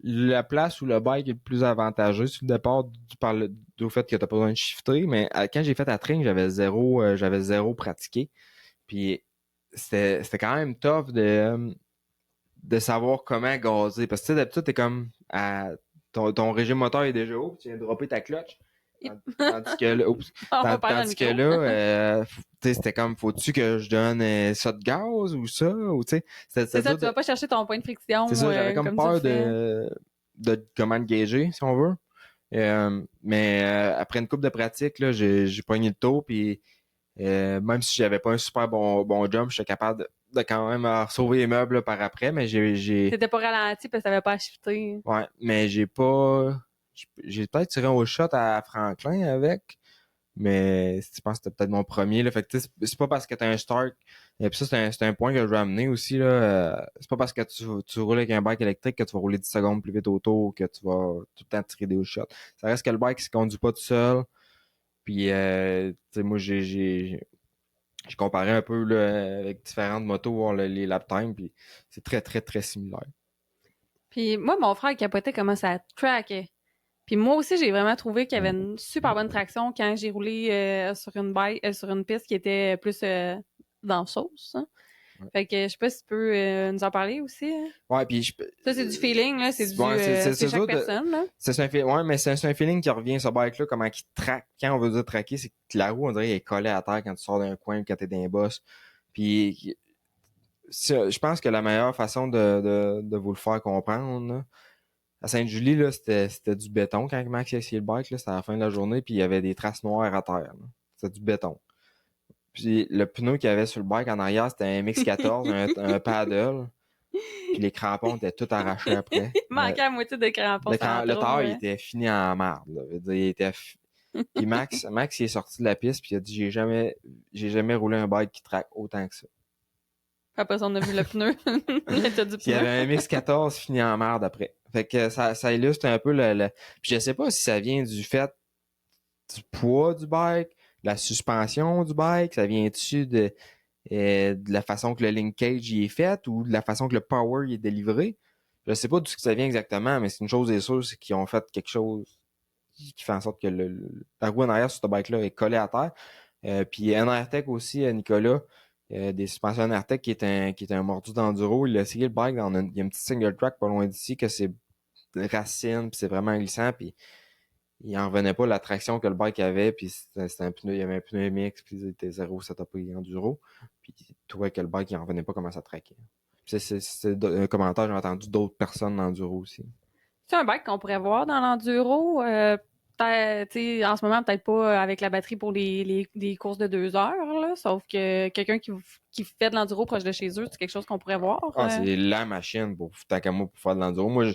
la place où le bike est le plus avantageux sur le départ du fait que t'as pas besoin de shifter, mais quand j'ai fait à Tring, j'avais zéro pratiqué. Puis c'était quand même tough de savoir comment gazer. Parce que tu sais, d'habitude, t'es comme ton régime moteur est déjà haut, tu viens de dropper ta clutch. Tandis que là, On va parler dans le tandis que micro. là, tu sais, c'était comme, faut-tu que je donne ça de gaz ou ça? Ou tu sais, C'est ça, dur tu vas pas chercher ton point de friction c'est ça, j'avais comme comme tu le peur fais. de comment le gager, si on veut. Mais après une couple de pratique, là, j'ai pogné le taux, puis même si j'avais pas un super bon jump, j'étais capable de quand même sauver les meubles là, par après, mais T'étais pas ralenti parce que t'avais pas à shifter. ouais, mais j'ai peut-être tiré un shot à Franklin avec, mais je pense que c'était peut-être mon premier, là. Fait que, tu sais, c'est pas parce que t'as un Stark, et puis ça, c'est un point que je veux amener aussi, là. C'est pas parce que tu roules avec un bike électrique que tu vas rouler 10 secondes plus vite autour, que tu vas tout le temps tirer des shots. Ça reste que le bike, il se conduit pas tout seul. Puis, tu sais, moi, j'ai comparé un peu là, avec différentes motos, voir les lap times, puis c'est très, très, très similaire. Puis moi, mon frère capotait comment ça trackait. Puis moi aussi, j'ai vraiment trouvé qu'il y avait une super bonne traction quand j'ai roulé sur une sur une piste qui était plus danseuse. Hein. Ouais. Fait que je sais pas si tu peux nous en parler aussi. Hein. Ouais, puis Ça, c'est du feeling, là. C'est c'est chaque ça, personne, là. ouais, mais c'est un feeling qui revient, ce bike-là, comment il traque. Quand on veut dire traquer, c'est que la roue, on dirait, elle est collée à terre quand tu sors d'un coin, quand t'es dans un boss. Puis, je pense que la meilleure façon de vous le faire comprendre, là, à Sainte-Julie, là, c'était du béton quand Max a essayé le bike, là, c'était à la fin de la journée, puis il y avait des traces noires à terre. Là. C'était du béton. Puis le pneu qu'il y avait sur le bike en arrière, c'était un MX-14, un paddle. Puis les crampons étaient tout arrachés après. Il manquait la moitié de crampons Le centraux. tard, il Ouais. était fini en marde. Là. Je veux dire, il était Puis Max, il est sorti de la piste, puis il a dit j'ai jamais roulé un bike qui traque autant que ça. Après ça, on a vu le pneu. L'état du Puis il y pneu. avait un MX-14 fini en marde après. Fait que ça illustre un peu Puis je sais pas si ça vient du fait du poids du bike, de la suspension du bike, ça vient-tu de la façon que le linkage y est fait ou de la façon que le power y est délivré. Je sais pas d'où ça vient exactement, mais c'est une chose est sûre, c'est qu'ils ont fait quelque chose qui fait en sorte que la roue en arrière sur ce bike-là est collée à terre. Puis NRTech aussi, Nicolas, des suspensions NRTech qui est un mordu d'enduro. Il a essayé le bike il y a un petit single track pas loin d'ici que c'est racine, puis c'est vraiment glissant, puis il en revenait pas la traction que le bike avait, puis c'était un pneu, il y avait un pneu MX, puis il était 0 setup enduro, puis il trouvait que le bike il en revenait pas comment ça traquait. C'est un commentaire, j'ai entendu d'autres personnes d'enduro aussi. C'est un bike qu'on pourrait voir dans l'enduro. Peut-être, en ce moment, peut-être pas avec la batterie pour les courses de 2 heures, là, sauf que quelqu'un qui fait de l'enduro proche de chez eux, c'est quelque chose qu'on pourrait voir. C'est la machine tant qu'à moi pour faire de l'enduro. Moi, je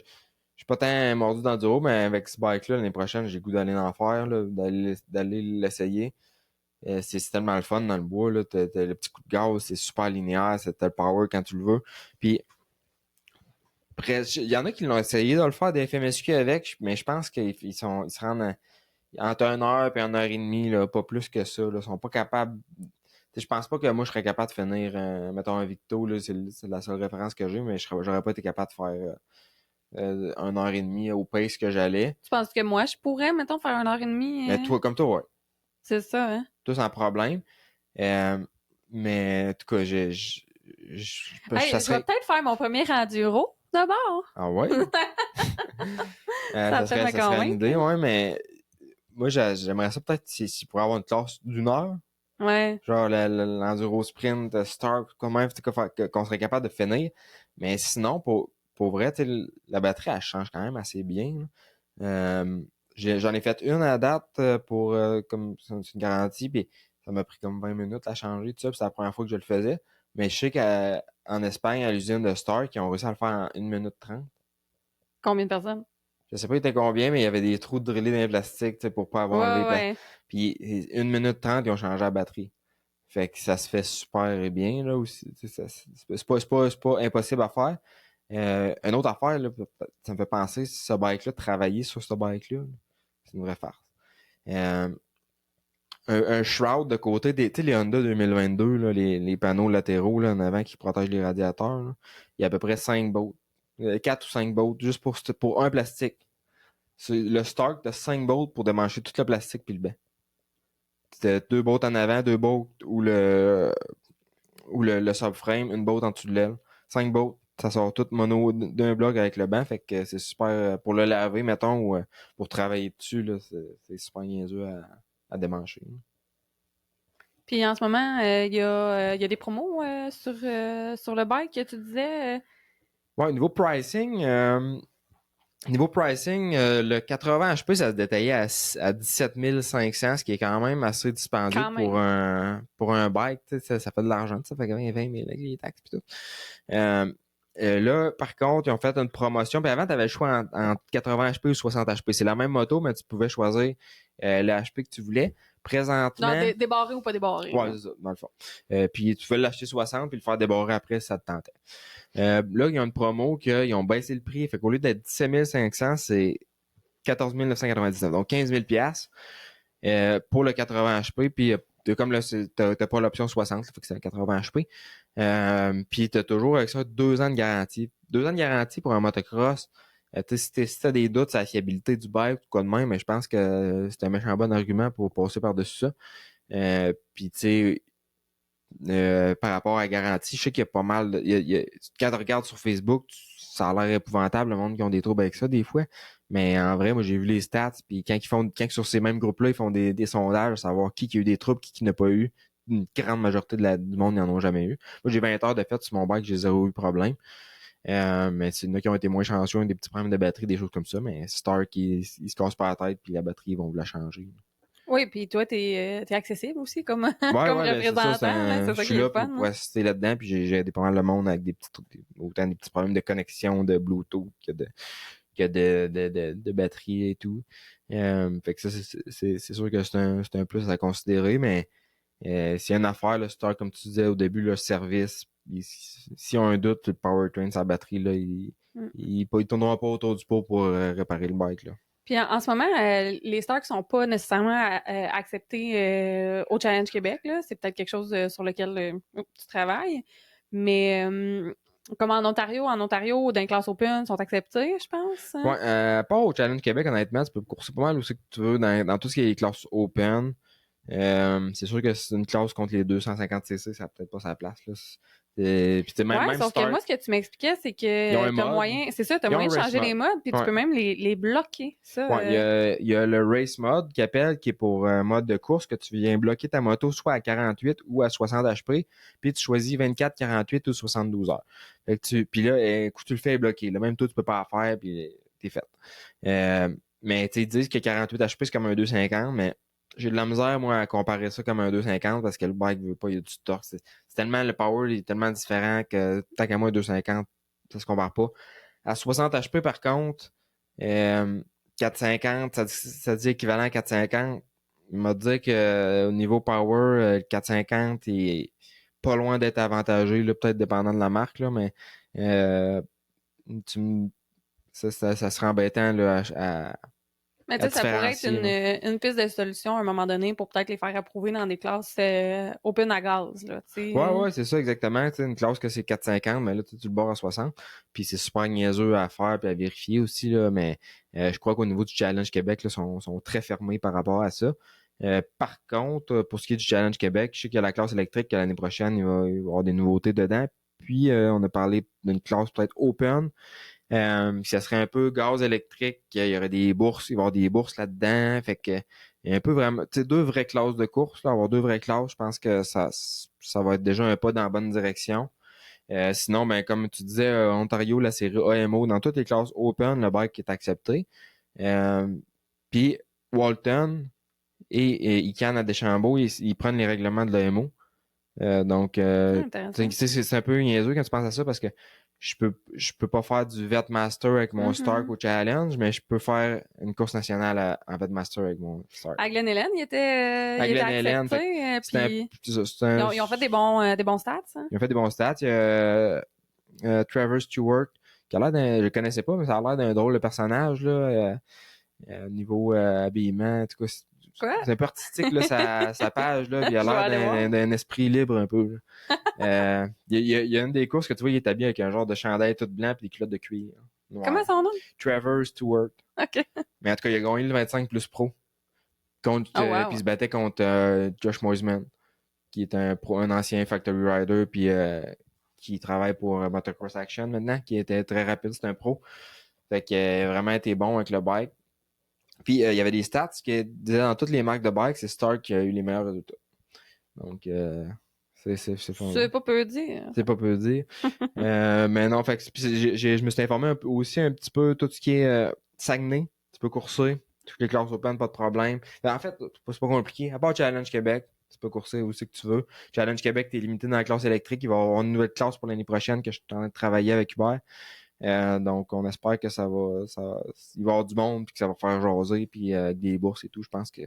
suis pas tant mordu d'enduro, mais avec ce bike-là, l'année prochaine, j'ai le goût d'aller en faire, là, d'aller l'essayer. C'est tellement le fun dans le bois, là. T'as le petit coup de gaz, c'est super linéaire, t'as le power quand tu le veux. Puis, il y en a qui l'ont essayé de le faire des FMSQ avec, mais je pense qu'ils se rendent entre 1 heure et 1 heure et demie, là, pas plus que ça. Là, ils sont pas capables. Je pense pas que moi je serais capable de finir, mettons un Victo, là, c'est la seule référence que j'ai, mais j'aurais pas été capable de faire 1 heure et demie au pace que j'allais. Tu penses que moi, je pourrais, mettons, faire 1 heure et demie? Mais toi, comme toi, ouais. C'est ça, hein? Toi, sans problème. Mais en tout cas, Hey, ça je vais serait. peut-être faire mon premier enduro d'abord. Ah ouais? Ça Ça me serait une convaincre. idée, ouais, mais moi j'aimerais ça peut-être si pourrait avoir une classe d'1 heure. Ouais. Genre l'enduro sprint, start, quand même, qu'on serait capable de finir. Mais sinon, pour vrai, la batterie, elle change quand même assez bien. J'en ai fait une à date pour comme c'est une garantie, puis ça m'a pris comme 20 minutes à changer, tout ça, puis c'est la première fois que je le faisais. Mais je sais qu'en Espagne, à l'usine de Stark, ils ont réussi à le faire en 1 minute 30. Combien de personnes? Je sais pas il était combien, mais il y avait des trous de drillés dans les plastiques, pour pas avoir enlevé Ouais, les plastiques. ouais. Puis 1 minute 30, ils ont changé la batterie. Fait que ça se fait super bien, là, aussi. C'est pas impossible à faire. Une autre affaire, là, ça me fait penser, ce bike-là, travailler sur ce bike-là, c'est une vraie farce. Euh, un shroud de côté, tu sais, les Honda 2022, là, les panneaux latéraux, là, en avant qui protègent les radiateurs, là, il y a à peu près 5 bolts. 4 ou 5 bolts, juste pour un plastique. C'est le Stark de 5 bolts pour démancher tout le plastique puis le banc. C'était 2 bolts en avant, 2 bolts ou le subframe, une bolt en dessous de l'aile. 5 bolts, ça sort tout mono d'un bloc avec le banc, fait que c'est super pour le laver, mettons, ou pour travailler dessus, là, c'est super niaiseux à démancher. Puis en ce moment, il y a des promos sur le bike que tu disais. Ouais, niveau pricing, le 80 HP, ça se détaillait à 17 500, ce qui est quand même assez dispendieux Quand pour même. un bike. Ça fait de l'argent, ça fait quand même 20 000 avec les taxes et tout. Là, par contre, ils ont fait une promotion. Puis avant, tu avais le choix entre 80 HP ou 60 HP. C'est la même moto, mais tu pouvais choisir le HP que tu voulais. Non, Présentement, débarré ou pas débarré. ouais, Là. c'est ça, dans le fond. Puis tu pouvais l'acheter 60 puis le faire débarrer après si ça te tentait. Là, il y a une promo qu'ils ont baissé le prix. Fait qu'au lieu d'être 17 500, c'est 14 999. Donc 15 000 $. pour le 80 HP, puis comme là, t'as pas l'option 60, là, fait que c'est un 80 HP. Puis t'as toujours avec ça 2 ans de garantie. 2 ans de garantie pour un motocross. Si t'as des doutes sur la fiabilité du bike ou quoi de même, mais je pense que c'est un méchant bon argument pour passer par-dessus ça. Puis tu sais, par rapport à la garantie, je sais qu'il y a pas mal quand tu regardes sur Facebook, ça a l'air épouvantable, le monde qui ont des troubles avec ça des fois. Mais en vrai, moi j'ai vu les stats, puis quand sur ces mêmes groupes-là, ils font des sondages, savoir qui a eu des troubles, qui n'a pas eu. Une grande majorité du monde n'en ont jamais eu. Moi, j'ai 20 heures de fait sur mon bike, j'ai zéro eu problème. Mais c'est ceux qui ont été moins chanceux, des petits problèmes de batterie, des choses comme ça. Mais Stark, il se casse pas la tête, puis la batterie, ils vont vous la changer. Oui, puis toi, t'es accessible aussi comme, Ouais, comme ouais, ben c'est ça. représentant, là, c'est Je ça qui suis est là le fun. pour assister là-dedans, puis j'ai aidé pas mal le monde avec des petits trucs, autant des petits problèmes de connexion, de Bluetooth que de batterie et tout. Fait que ça, c'est sûr que c'est un plus à considérer, mais s'il y a une affaire, le Star, comme tu disais au début, le service, s'ils ont un doute sur le powertrain, sa batterie, là, il tournera pas autour du pot pour réparer le bike, là. Puis en ce moment, les stars qui sont pas nécessairement acceptés au Challenge Québec, là, c'est peut-être quelque chose sur lequel tu travailles. Mais comme en Ontario, dans les classes open, sont acceptés, je pense. Hein? Ouais, pas au Challenge Québec, honnêtement, tu peux courser pas mal où c'est que tu veux dans tout ce qui est classes open. C'est sûr que c'est une classe contre les 250cc, ça a peut-être pas sa place, là. Puis Ouais, même sauf que Start, moi, ce que tu m'expliquais, c'est ils ont que un mode. t'as Ils ont moyen un de race changer mode. les modes, puis tu Ouais. peux même les bloquer. Ça, Ouais, il y a le race mode qui appelle, qui est pour un mode de course que tu viens bloquer ta moto soit à 48 ou à 60 HP, puis tu choisis 24, 48 ou 72 heures. Fait que puis là, écoute, tu le fais bloquer. Là, même toi, tu peux pas la faire, puis t'es fait. Mais tu sais, ils disent que 48 HP, c'est comme un 250, mais j'ai de la misère, moi, à comparer ça comme un 250 parce que le bike veut pas, il y a du torque. C'est tellement, le power il est tellement différent que tant qu'à moi, un 250, ça se compare pas. À 60 HP, par contre, 450, ça dit équivalent à 450. Il m'a dit que au niveau power, le 450 est pas loin d'être avantagé, là, peut-être dépendant de la marque, là, mais euh, tu me- ça serait embêtant là, mais tu à sais, ça pourrait être différencier. Là. une piste de solution à un moment donné pour peut-être les faire approuver dans des classes open à gaz, là, tu sais. Ouais, c'est ça exactement. Tu sais, une classe que c'est 450, mais là, tu le bord à 60. Puis c'est super niaiseux à faire puis à vérifier aussi, là, mais je crois qu'au niveau du Challenge Québec, là, sont très fermés par rapport à ça. Par contre, pour ce qui est du Challenge Québec, je sais qu'il y a la classe électrique que l'année prochaine, il va y avoir des nouveautés dedans. Puis on a parlé d'une classe peut-être open. Ça serait un peu gaz électrique, il y aurait des bourses, il va y avoir des bourses là-dedans. Fait que il y a un peu vraiment, tu sais, 2 vraies classes de course, là, avoir 2 vraies classes, je pense que ça va être déjà un pas dans la bonne direction. Sinon, ben comme tu disais, Ontario, la série AMO, dans toutes les classes open, le bike est accepté. Euh, Puis Walton et Ican à Deschambault, ils prennent les règlements de l'AMO. Donc, Intéressant. c'est un peu niaiseux quand tu penses à ça parce que je peux pas faire du Vetmaster avec mon Stark Mhm. au Challenge, mais je peux faire une course nationale en Vetmaster avec mon Stark. À Glen Helen, À il était Glen Helen, fait que accepté, c'est un, puis c'est un, ils ont fait des bons stats, hein? ils ont fait des bons stats. Il y a Trevor Stewart, qui a l'air je le connaissais pas, mais ça a l'air d'un drôle de personnage, là, niveau habillement, en tout cas, Quoi? c'est un peu artistique, là, sa page, là, puis il a Je vais l'air aller voir. d'un esprit libre un peu, là. Il y a une des courses que tu vois, il est habillé avec un genre de chandail tout blanc et des culottes de cuir Comment noir. son nom? Trevor Stewart. OK. Mais en tout cas, il a gagné le 25 plus pro. Oh, Puis il wow. se battait contre Josh Moisman, qui est un ancien Factory Rider, puis qui travaille pour Motocross Action maintenant, qui était très rapide, c'est un pro. Fait qu'il a vraiment été bon avec le bike. Puis il y avait des stats qui disaient dans toutes les marques de bike, c'est Stark qui a eu les meilleurs résultats. Donc c'est fun. C'est pas peu dire. C'est pas peu dire. Mais non, fait que, puis je me suis informé aussi un petit peu tout ce qui est Saguenay. Tu peux courser. Toutes les classes open, pas de problème. En fait, c'est pas compliqué. À part Challenge Québec, tu peux courser aussi que tu veux. Challenge Québec, t'es limité dans la classe électrique. Il va y avoir une nouvelle classe pour l'année prochaine que je suis en train de travailler avec Hubert. Donc, on espère que il va y avoir du monde puis que ça va faire jaser puis avec des bourses et tout. Je pense que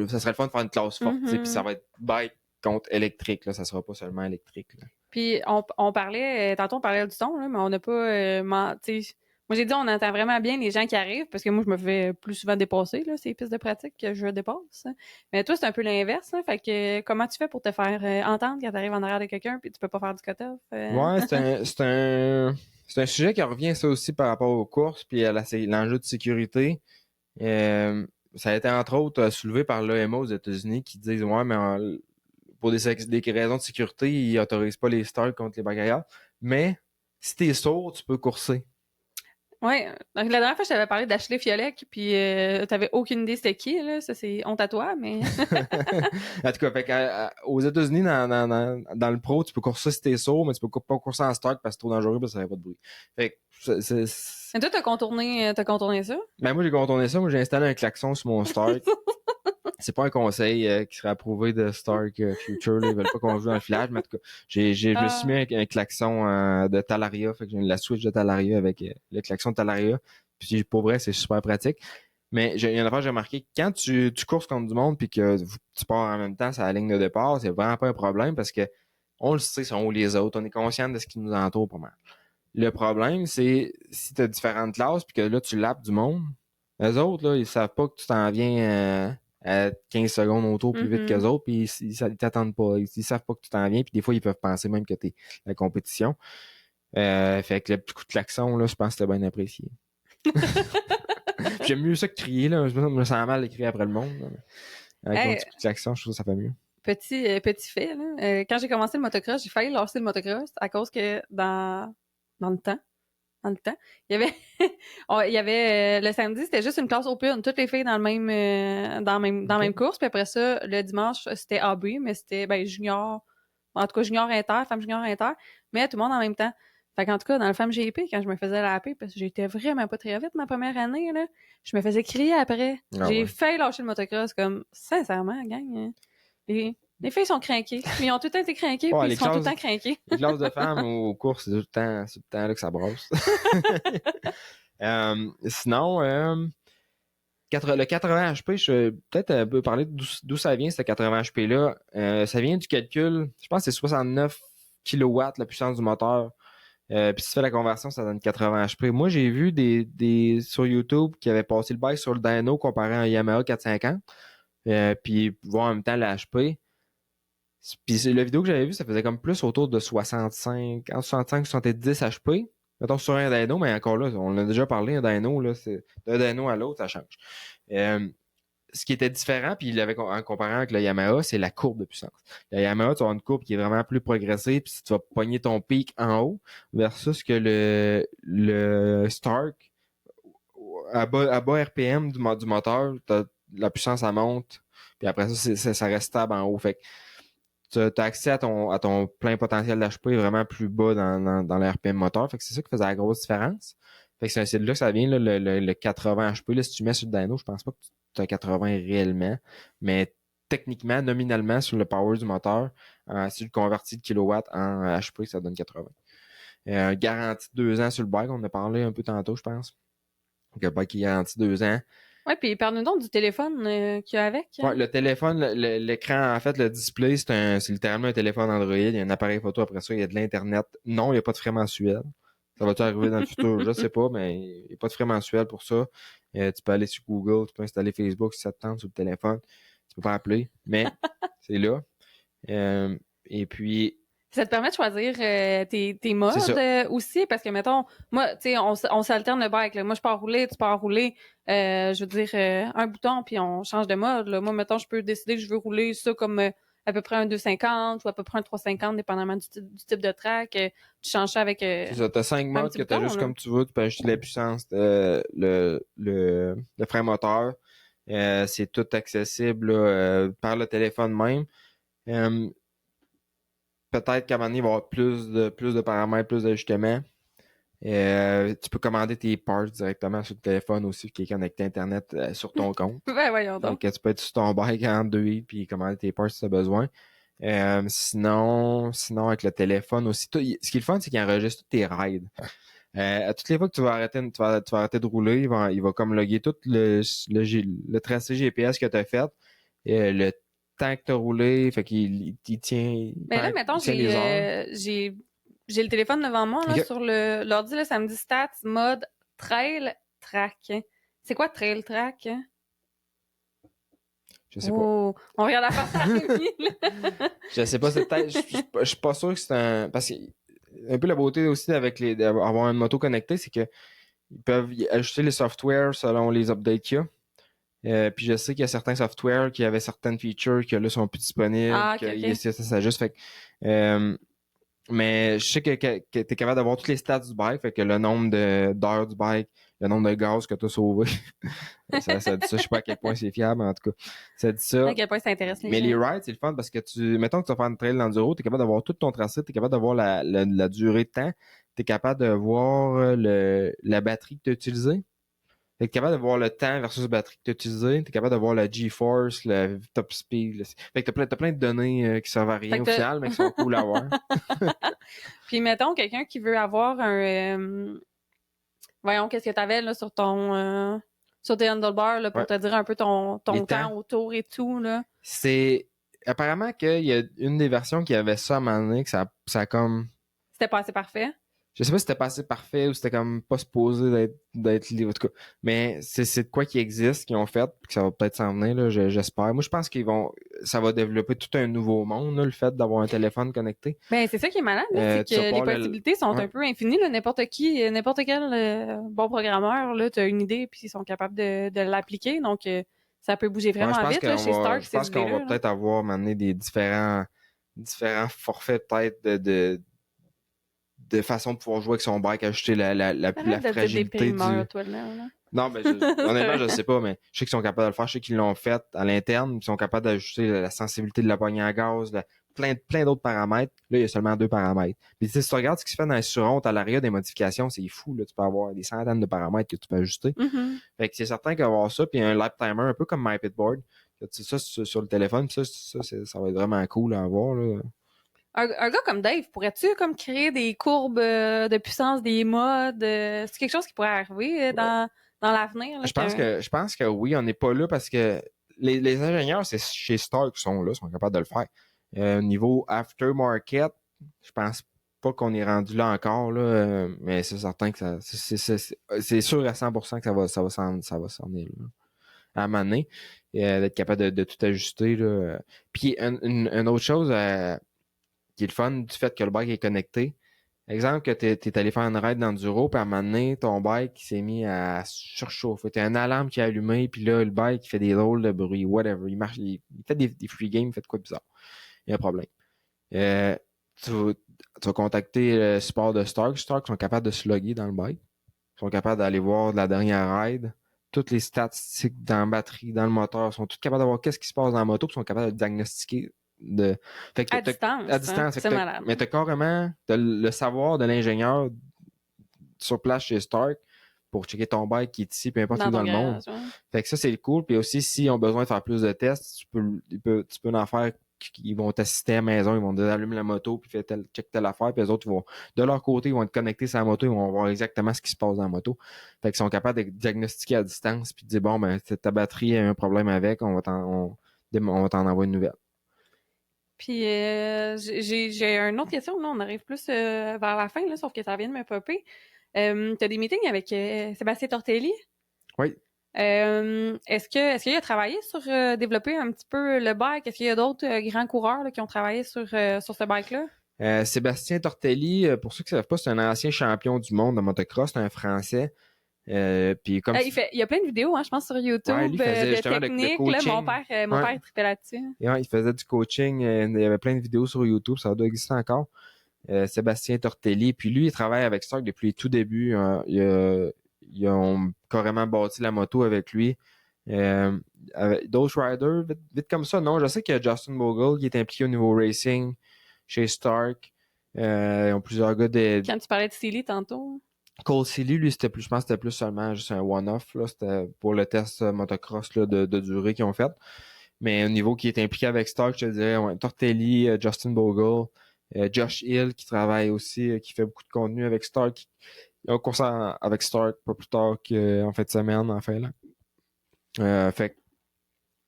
ça serait le fun de faire une classe forte, tu sais, puis ça Mhm. va être bike contre électrique, là. Ça sera pas seulement électrique, là. Puis on parlait, tantôt on parlait du son, là, mais on n'a pas, tu sais, Moi, j'ai dit, on entend vraiment bien les gens qui arrivent, parce que moi, je me fais plus souvent dépasser, là, ces pistes de pratique que je dépasse. Mais toi, c'est un peu l'inverse, hein. Fait que, comment tu fais pour te faire entendre quand t'arrives en arrière de quelqu'un puis tu peux pas faire du cut-off? Ouais, c'est un sujet qui revient ça aussi par rapport aux courses puis à l'enjeu de sécurité. Euh, Ça a été entre autres soulevé par l'EMA aux États-Unis qui disent ouais, mais pour des raisons de sécurité, ils autorisent pas les stars contre les bagaillards. Mais si t'es sourd, tu peux courser. Ouais. Donc, la dernière fois, je t'avais parlé d'Ashley Fiolek, puis t'avais aucune idée c'était qui, là. Ça, c'est honte à toi, mais... En tout cas, fait aux États-Unis, dans le pro, tu peux courser si t'es sourd, mais tu peux pas courser en start parce que c'est trop dangereux parce que ça fait pas de bruit. Fait que Mais toi, t'as contourné ça? ben moi j'ai contourné ça, moi j'ai installé un klaxon sur mon start. C'est pas un conseil qui serait approuvé de Stark Future. Là. Ils veulent pas qu'on joue dans le filage, mais en tout cas, je me suis mis avec un klaxon de Talaria. Fait que j'ai la Switch de Talaria avec le klaxon de Talaria. Puis pour vrai, c'est super pratique. Mais il y a une affaire que j'ai remarqué. Quand tu courses contre du monde puis que tu pars en même temps sur la ligne de départ, c'est vraiment pas un problème parce que on le sait, sont où les autres. On est conscient de ce qui nous entoure pas mal. Le problème, c'est si tu as différentes classes puis que là, tu lapes du monde, les autres, là, ils savent pas que tu t'en viens à 15 secondes autour plus vite qu'eux autres, puis ils t'attendent pas. Ils savent pas que tu t'en viens, puis des fois, ils peuvent penser même que t'es la compétition. Fait que le petit coup de klaxon, là, je pense que c'était bien apprécié. J'aime mieux ça que crier, là. Je me sens mal de crier après le monde. Là. Avec un petit coup de klaxon, je trouve que ça fait mieux. Petit fait, là. Quand j'ai commencé le motocross, j'ai failli lancer le motocross à cause que dans le temps, il y avait, il y avait le samedi, c'était juste une classe open, toutes les filles dans le même, dans la même course. Puis après ça, le dimanche, c'était AB, mais c'était junior, en tout cas junior inter, femme junior inter, mais tout le monde en même temps. Fait qu'en tout cas, dans le femme GP, quand je me faisais la AP, parce que j'étais vraiment pas très vite ma première année, là, je me faisais crier après. Ah J'ai ouais. failli lâcher le motocross, comme, sincèrement, gang, hein. Les filles sont crinquées. Ils ont tout le temps été crinqués, Ouais, puis ils sont tout le temps crinqués. les classes de femmes aux courses, c'est tout le temps là que ça brosse. Sinon, le 80 HP, je vais peut-être un peu parler d'où ça vient, ce 80 HP-là. Ça vient du calcul, je pense que c'est 69 kilowatts la puissance du moteur. Puis si tu fais la conversion, ça donne 80 HP. Moi, j'ai vu des sur YouTube qui avaient passé le bail sur le dyno comparé à un Yamaha 450. Puis voir en même temps le HP. Puis la vidéo que j'avais vue, ça faisait comme plus autour de 65, entre 65 et 70 HP. Mettons sur un dyno, mais encore là, on en a déjà parlé, un dyno, là, c'est d'un dyno à l'autre, ça change. Ce qui était différent, puis il avait en comparant avec le Yamaha, c'est la courbe de puissance. Le Yamaha, tu as une courbe qui est vraiment plus progressée, puis tu vas pogner ton pic en haut, versus que le Stark, à bas RPM du moteur, la puissance, ça monte, puis après ça, ça reste stable en haut. Fait que tu as accès à ton plein potentiel d'HP vraiment plus bas dans le RPM moteur. Fait que c'est ça qui faisait la grosse différence. Fait que c'est de là que ça vient, là, le 80 HP. Là, si tu mets sur le dyno, je pense pas que tu as 80 réellement. Mais techniquement, nominalement, sur le power du moteur, si tu le convertis de kilowatts en HP, ça donne 80. Garantie de 2 ans sur le bike, on en a parlé un peu tantôt, je pense. Donc, le bike qui garantit 2 ans. Ouais, puis parle-nous donc du téléphone qu'il y a avec. Ouais, le téléphone, l'écran, en fait, le display, c'est littéralement un téléphone Android. Il y a un appareil photo après ça, il y a de l'Internet. Non, il n'y a pas de frais mensuel. Ça va-tu arriver dans le futur? Je sais pas, mais il n'y a pas de frais mensuel pour ça. Tu peux aller sur Google, tu peux installer Facebook si ça te tente sur le téléphone. Tu peux pas appeler, mais c'est là. Et puis, Ça te permet de choisir tes c'est modes ça. aussi, parce que, mettons, moi, tu sais, on s'alterne le bike. Là. Moi, je pars rouler, tu pars rouler. Je veux dire, un bouton, puis on change de mode. Là. Moi, mettons, je peux décider que je veux rouler ça comme à peu près un 250 ou à peu près un 350, dépendamment du type de track. Tu changes ça avec C'est ça, t'as 5 un modes petit que t'as bouton. juste Là. comme tu veux. Tu peux ajouter la puissance, le frein moteur. C'est tout accessible là, par le téléphone même. Euh, Peut-être qu'à un moment donné, il va y avoir plus de paramètres, plus d'ajustements. Tu peux commander tes parts directement sur le téléphone aussi, qui est connecté à Internet sur ton compte. Ben, voyons Fait donc. que tu peux être sur ton bike en 2 puis commander tes parts si tu as besoin. Sinon, avec le téléphone aussi, ce qui est le fun, c'est qu'il enregistre tous tes rides. À toutes les fois que tu vas arrêter de rouler, il va comme loguer tout le tracé GPS que tu as fait, le temps que tu as roulé, fait qu'il tient, Mais là, mettons, les heures. j'ai le téléphone devant moi, là, Ok. sur l'ordi, là, ça me dit stats, mode, Trail Track. C'est quoi Trail Track? Je sais pas. Oh, on regarde la face à Rémi, là. Je sais pas, c'est peut-être. Je suis pas sûr que c'est un. Parce que un peu la beauté aussi avec d'avoir une moto connectée, c'est que ils peuvent ajuster les softwares selon les updates qu'il y a. Puis je sais qu'il y a certains softwares qui avaient certaines features que là sont plus disponibles, Ah, ok, ok. ça s'ajuste. Fait que, mais je sais que tu es capable d'avoir tous les stats du bike, fait que le nombre d'heures du bike, le nombre de gaz que tu as sauvé. ça dit ça, je sais pas à quel point c'est fiable, mais en tout cas. Ça dit ça. À quel point ça intéresse les Mais les gens. rides, c'est le fun parce que mettons que tu vas faire une trail d'enduro, tu es capable d'avoir tout ton tracé, tu es capable d'avoir la durée de temps, tu es capable de voir la batterie que tu as utilisée. T'es capable de voir le temps versus la batterie que tu as utilisée. T'es capable de voir la G-Force, le top speed. Fait que t'as plein de données qui servent à rien au final, mais qui sont cool à voir. Puis mettons quelqu'un qui veut avoir un voyons qu'est-ce que t'avais là sur ton sur tes handlebars là, pour Ouais. te dire un peu ton Les temps temps. autour et tout là. C'est apparemment qu'il y a une des versions qui avait ça à un moment donné, que ça a comme. C'était pas assez parfait. Je sais pas si c'était pas assez parfait ou c'était comme pas supposé d'être libre, en tout cas. Mais c'est de quoi qui existe, qu'ils ont fait, puis que ça va peut-être s'en venir, là, j'espère. Moi, je pense ça va développer tout un nouveau monde, là, le fait d'avoir un téléphone connecté. Ben c'est ça qui est malade, là, c'est Tu vas que les pouvoir possibilités sont ouais. un peu infinies là, n'importe quel bon programmeur là, t'as une idée puis ils sont capables de l'appliquer donc ça peut bouger Ouais, vraiment vite là chez Stark je ces pense qu'on va idées-là. peut-être avoir maintenant des différents forfaits peut-être de façon de pouvoir jouer avec son bike, ajouter la Arrête de dire des fragilité primeurs, toi là. Non, mais honnêtement, je sais pas, mais je sais qu'ils sont capables de le faire. Je sais qu'ils l'ont fait à l'interne. Ils sont capables d'ajuster la sensibilité de la poignée à gaz, plein d'autres paramètres. Là, il y a seulement 2 paramètres. Puis si tu regardes ce qui se fait dans les surrontes à l'arrière des modifications, c'est fou. Là. Tu peux avoir des centaines de paramètres que tu peux ajuster. Mm-hmm. Fait que c'est certain qu'avoir ça, puis un lap timer, un peu comme MyPitboard, que tu sais ça sur le téléphone, ça va être vraiment cool à avoir. Là. Un gars comme Dave, pourrais-tu comme créer des courbes de puissance, des modes? C'est quelque chose qui pourrait arriver dans l'avenir? Là, Je pense que oui, on n'est pas là parce que les ingénieurs, c'est chez Stark qui sont là, sont capables de le faire. Niveau aftermarket, je pense pas qu'on est rendu là encore, là, mais c'est certain que c'est sûr à 100% que ça va s'en aller là, à un moment donné, d'être capable de tout ajuster. Là. Puis une autre chose qui est le fun du fait que le bike est connecté. Exemple que t'es allé faire une ride d'enduro, puis à un moment donné, ton bike s'est mis à surchauffer. T'as une alarme qui est allumée, puis là, le bike il fait des drôles de bruit, whatever. Il marche, il fait des free games, il fait de quoi de bizarre. Il y a un problème. Euh, tu vas contacter le support de Stark. Stark sont capables de se loguer dans le bike. Ils sont capables d'aller voir de la dernière ride. Toutes les statistiques dans la batterie, dans le moteur, sont toutes capables de voir qu'est-ce qui se passe dans la moto, puis sont capables de diagnostiquer fait que à distance. à distance. Hein? C'est malade. Mais t'as carrément le savoir de l'ingénieur sur place chez Stark pour checker ton bike qui est ici, peu importe où dans le monde. Ouais. Fait que ça, c'est cool. Puis aussi, s'ils ont besoin de faire plus de tests, tu peux en faire. Ils vont t'assister à la maison, ils vont allumer la moto, puis check telle affaire, puis les autres, de leur côté, ils vont être connectés sur la moto, ils vont voir exactement ce qui se passe dans la moto. Fait qu'ils sont capables de diagnostiquer à distance, puis de dire, bon, ben, ta batterie a un problème avec, on va t'en envoyer une nouvelle. Puis j'ai une autre question, là, on arrive plus vers la fin, là, sauf que ça vient de me popper. T'as des meetings avec Sébastien Tortelli? Oui. Est-ce qu'il a travaillé sur développer un petit peu le bike? Est-ce qu'il y a d'autres grands coureurs là, qui ont travaillé sur ce bike-là? Sébastien Tortelli, pour ceux qui ne savent pas, c'est un ancien champion du monde de motocross, c'est un Français. Puis comme il y a plein de vidéos, hein, je pense, sur YouTube, ouais, lui faisait de justement techniques. de Là, coaching. mon père trippait là-dessus. Et ouais, il faisait du coaching. Il y avait plein de vidéos sur YouTube, ça doit exister encore. Sébastien Tortelli. Puis lui, il travaille avec Stark depuis le tout début. Ils ont carrément bâti la moto avec lui. Avec d'autres riders, vite comme ça, non. Je sais qu'il y a Justin Bogle qui est impliqué au niveau racing chez Stark. Ils ont plusieurs gars Quand tu parlais de Silly tantôt. Cole Seely, lui, c'était plus, je pense que c'était plus seulement juste un one-off, là. C'était pour le test motocross, là, de durée qu'ils ont fait. Mais au niveau qui est impliqué avec Stark, je te dirais, ouais, Tortelli, Justin Bogle, Josh Hill, qui travaille aussi, qui fait beaucoup de contenu avec Stark. Il y a un cours avec Stark pas plus tard qu'en fin de semaine, en fait, là. Fait que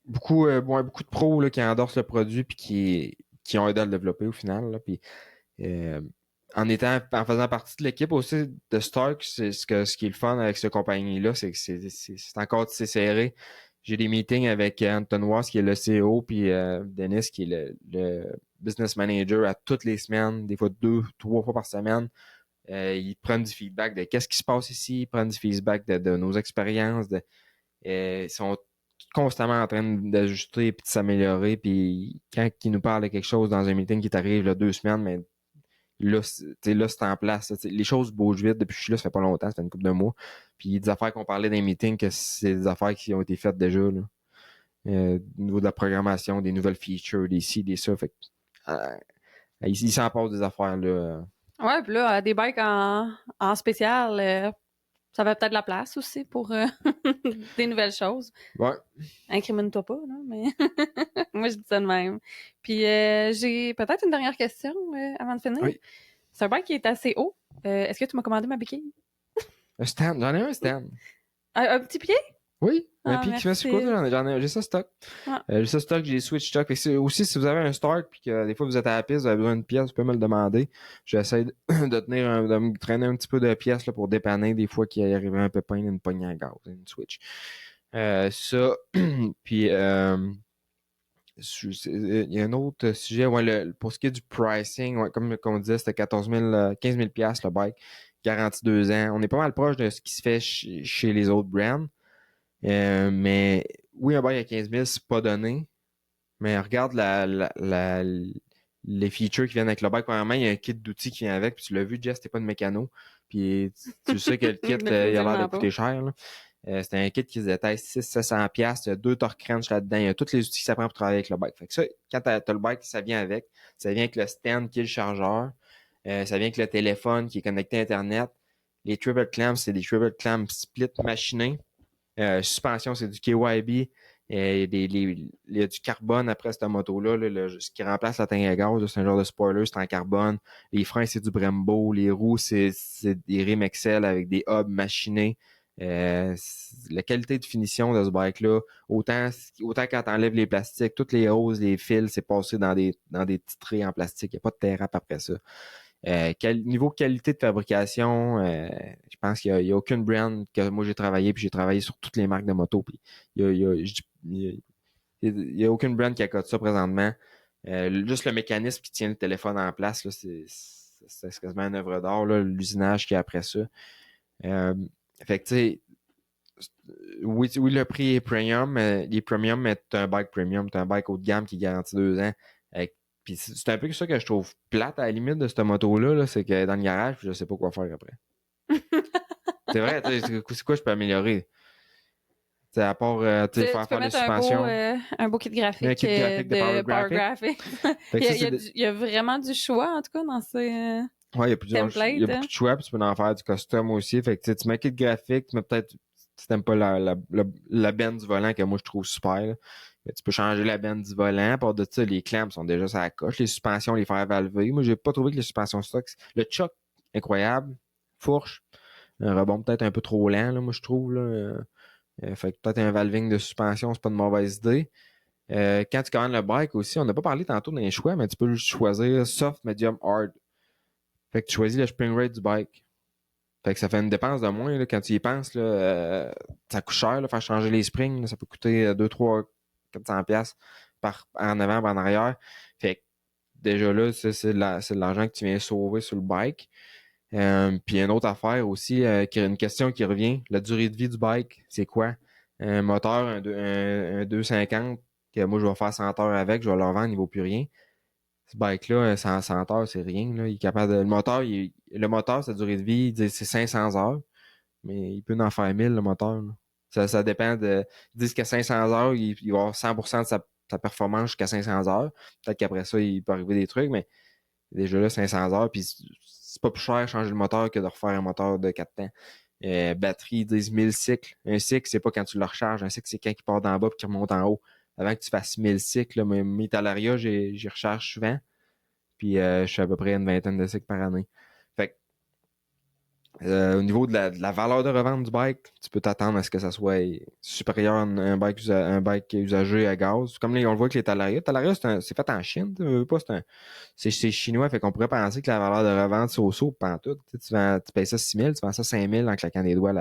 beaucoup de pros, là, qui endorsent le produit puis qui ont aidé à le développer au final, là. Puis, en faisant partie de l'équipe aussi de Stark, ce qui est le fun avec cette compagnie-là, c'est que c'est encore assez serré. J'ai des meetings avec Anton Wass, qui est le CEO, puis Dennis, qui est le business manager, à toutes les semaines, des fois 2-3 fois par semaine. Ils prennent du feedback de qu'est-ce qui se passe ici, ils prennent du feedback de nos expériences. Ils sont constamment en train d'ajuster et de s'améliorer. Puis quand ils nous parlent de quelque chose dans un meeting qui t'arrive là, 2 semaines, mais là, c'est en place. Les choses bougent vite. Depuis que je suis là, ça fait pas longtemps, ça fait une couple de mois. Puis il y a des affaires qu'on parlait dans les meetings, que c'est des affaires qui ont été faites déjà. Là. Au niveau de la programmation, des nouvelles features, des ci, des ça. Fait que, il s'en passe des affaires là. Ouais, puis là, des bikes en spécial, ça va peut-être de la place aussi pour des nouvelles choses. Ouais. Incrimine-toi pas, là, mais moi, je dis ça de même. Puis j'ai peut-être une dernière question avant de finir. Oui. C'est un bike qui est assez haut. Est-ce que tu m'as commandé ma béquille? Un stand. J'en ai un stand. Un petit pied? Oui, un Ah, pied qui fait sur quoi? J'ai ça stock. Ah. J'ai ça stock, j'ai switch stock. Aussi, si vous avez un Stark puis que des fois vous êtes à la piste, vous avez besoin d'une pièce, vous pouvez me le demander. J'essaie de de me traîner un petit peu de pièces là, pour dépanner des fois qu'il arrive un pépin, une poignée à gaz, une switch. Ça, puis il y a un autre sujet, ouais, pour ce qui est du pricing, ouais, comme on disait, c'était 15 000 le bike, garantie 2 ans. On est pas mal proche de ce qui se fait chez les autres brands. Mais oui, un bike à 15 000, c'est pas donné. Mais regarde les features qui viennent avec le bike. Premièrement, il y a un kit d'outils qui vient avec. Puis tu l'as vu, Jess, t'es pas de mécano. Puis tu sais que le kit, il a l'air de coûter cher. C'était un kit qui se détaille 600-700$. Il y a 2 torque wrench là-dedans. Il y a tous les outils que ça prend pour travailler avec le bike. Fait que ça, quand t'as le bike, ça vient avec. Ça vient avec le stand qui est le chargeur. Ça vient avec le téléphone qui est connecté à Internet. Les triple clamps, c'est des triple clamps split machinés. Suspension, c'est du KYB. Il y a du carbone après cette moto-là. Ce qui remplace la tank à gaz, c'est un genre de spoiler, c'est en carbone. Les freins, c'est du Brembo. Les roues, c'est des rims Excel avec des hubs machinés. La qualité de finition de ce bike-là, autant quand t'enlèves les plastiques, toutes les hoses, les fils, c'est passé dans des petits traits en plastique. Il n'y a pas de terrape après ça. Niveau qualité de fabrication, je pense qu'il y a aucune brand que moi j'ai travaillé, puis j'ai travaillé sur toutes les marques de moto, puis il y a aucune brand qui accote ça présentement. Juste le mécanisme qui tient le téléphone en place, là, c'est quasiment une œuvre d'art, là, l'usinage qui est après ça. Fait que tu sais, oui, le prix est premium, mais t'as un bike premium, t'as un bike haut de gamme qui garantit 2 ans. Puis c'est un peu ça que je trouve plate à la limite de cette moto-là, là, c'est que dans le garage, je sais pas quoi faire après. C'est vrai, c'est quoi je peux améliorer? T'sais, à part faire les suspensions. Un beau kit graphique, Un kit graphique de Power Graphic. Il y a vraiment du choix, en tout cas, dans ces ouais, il y a beaucoup de choix, puis tu peux en faire du custom aussi. Fait que tu mets un kit graphique, tu mets peut-être, si t'aimes pas la benne du volant que moi je trouve super, là, tu peux changer la benne du volant. À part de ça, les clamps sont déjà sur la coche. Les suspensions, les fers valvés. Moi, j'ai pas trouvé que les suspensions stock. Le choc, incroyable. Fourche. Un rebond peut-être un peu trop lent, là, moi, je trouve. Là. Fait que peut-être un valving de suspension, c'est pas une mauvaise idée. Quand tu commandes le bike aussi, on n'a pas parlé tantôt d'un choix, mais tu peux choisir soft, medium, hard. Fait que tu choisis le spring rate du bike. Fait que ça fait une dépense de moins, là, quand tu y penses, là, ça coûte cher, là, faire changer les springs, là, ça peut coûter 2, 3, 400$ en avant et en arrière. Fait que déjà là, c'est de l'argent que tu viens sauver sur le bike. Puis une autre affaire aussi, une question qui revient, la durée de vie du bike, c'est quoi? Un moteur, un 250, que moi je vais faire 100 heures avec, je vais le revendre, il vaut plus rien. Ce bike-là, 100 heures, c'est rien. Là. Il est capable de. Le moteur, sa durée de vie, c'est 500 heures, mais il peut en faire 1000, le moteur. Là. Ça dépend de. Ils disent qu'à 500 heures, il va avoir 100% de sa performance jusqu'à 500 heures. Peut-être qu'après ça, il peut arriver des trucs, mais déjà là, 500 heures, puis c'est pas plus cher de changer le moteur que de refaire un moteur de 4 temps. Batterie, ils disent 1000 cycles. Un cycle, c'est pas quand tu le recharges. Un cycle, c'est quand il part d'en bas et qu'il remonte en haut. Avant que tu fasses 1000 cycles, là, mes Talaria, j'y recharge souvent. Puis je fais à peu près une vingtaine de cycles par année. Fait que Au niveau de la valeur de revente du bike, tu peux t'attendre à ce que ça soit supérieur à un bike usagé à gaz. Comme on le voit avec les Talaria. Talaria, c'est fait en Chine, tu veux pas, c'est chinois, fait qu'on pourrait penser que la valeur de revente, c'est au saut, pantoute. Tu payes ça 6 000, tu vends ça 5 000 en claquant des doigts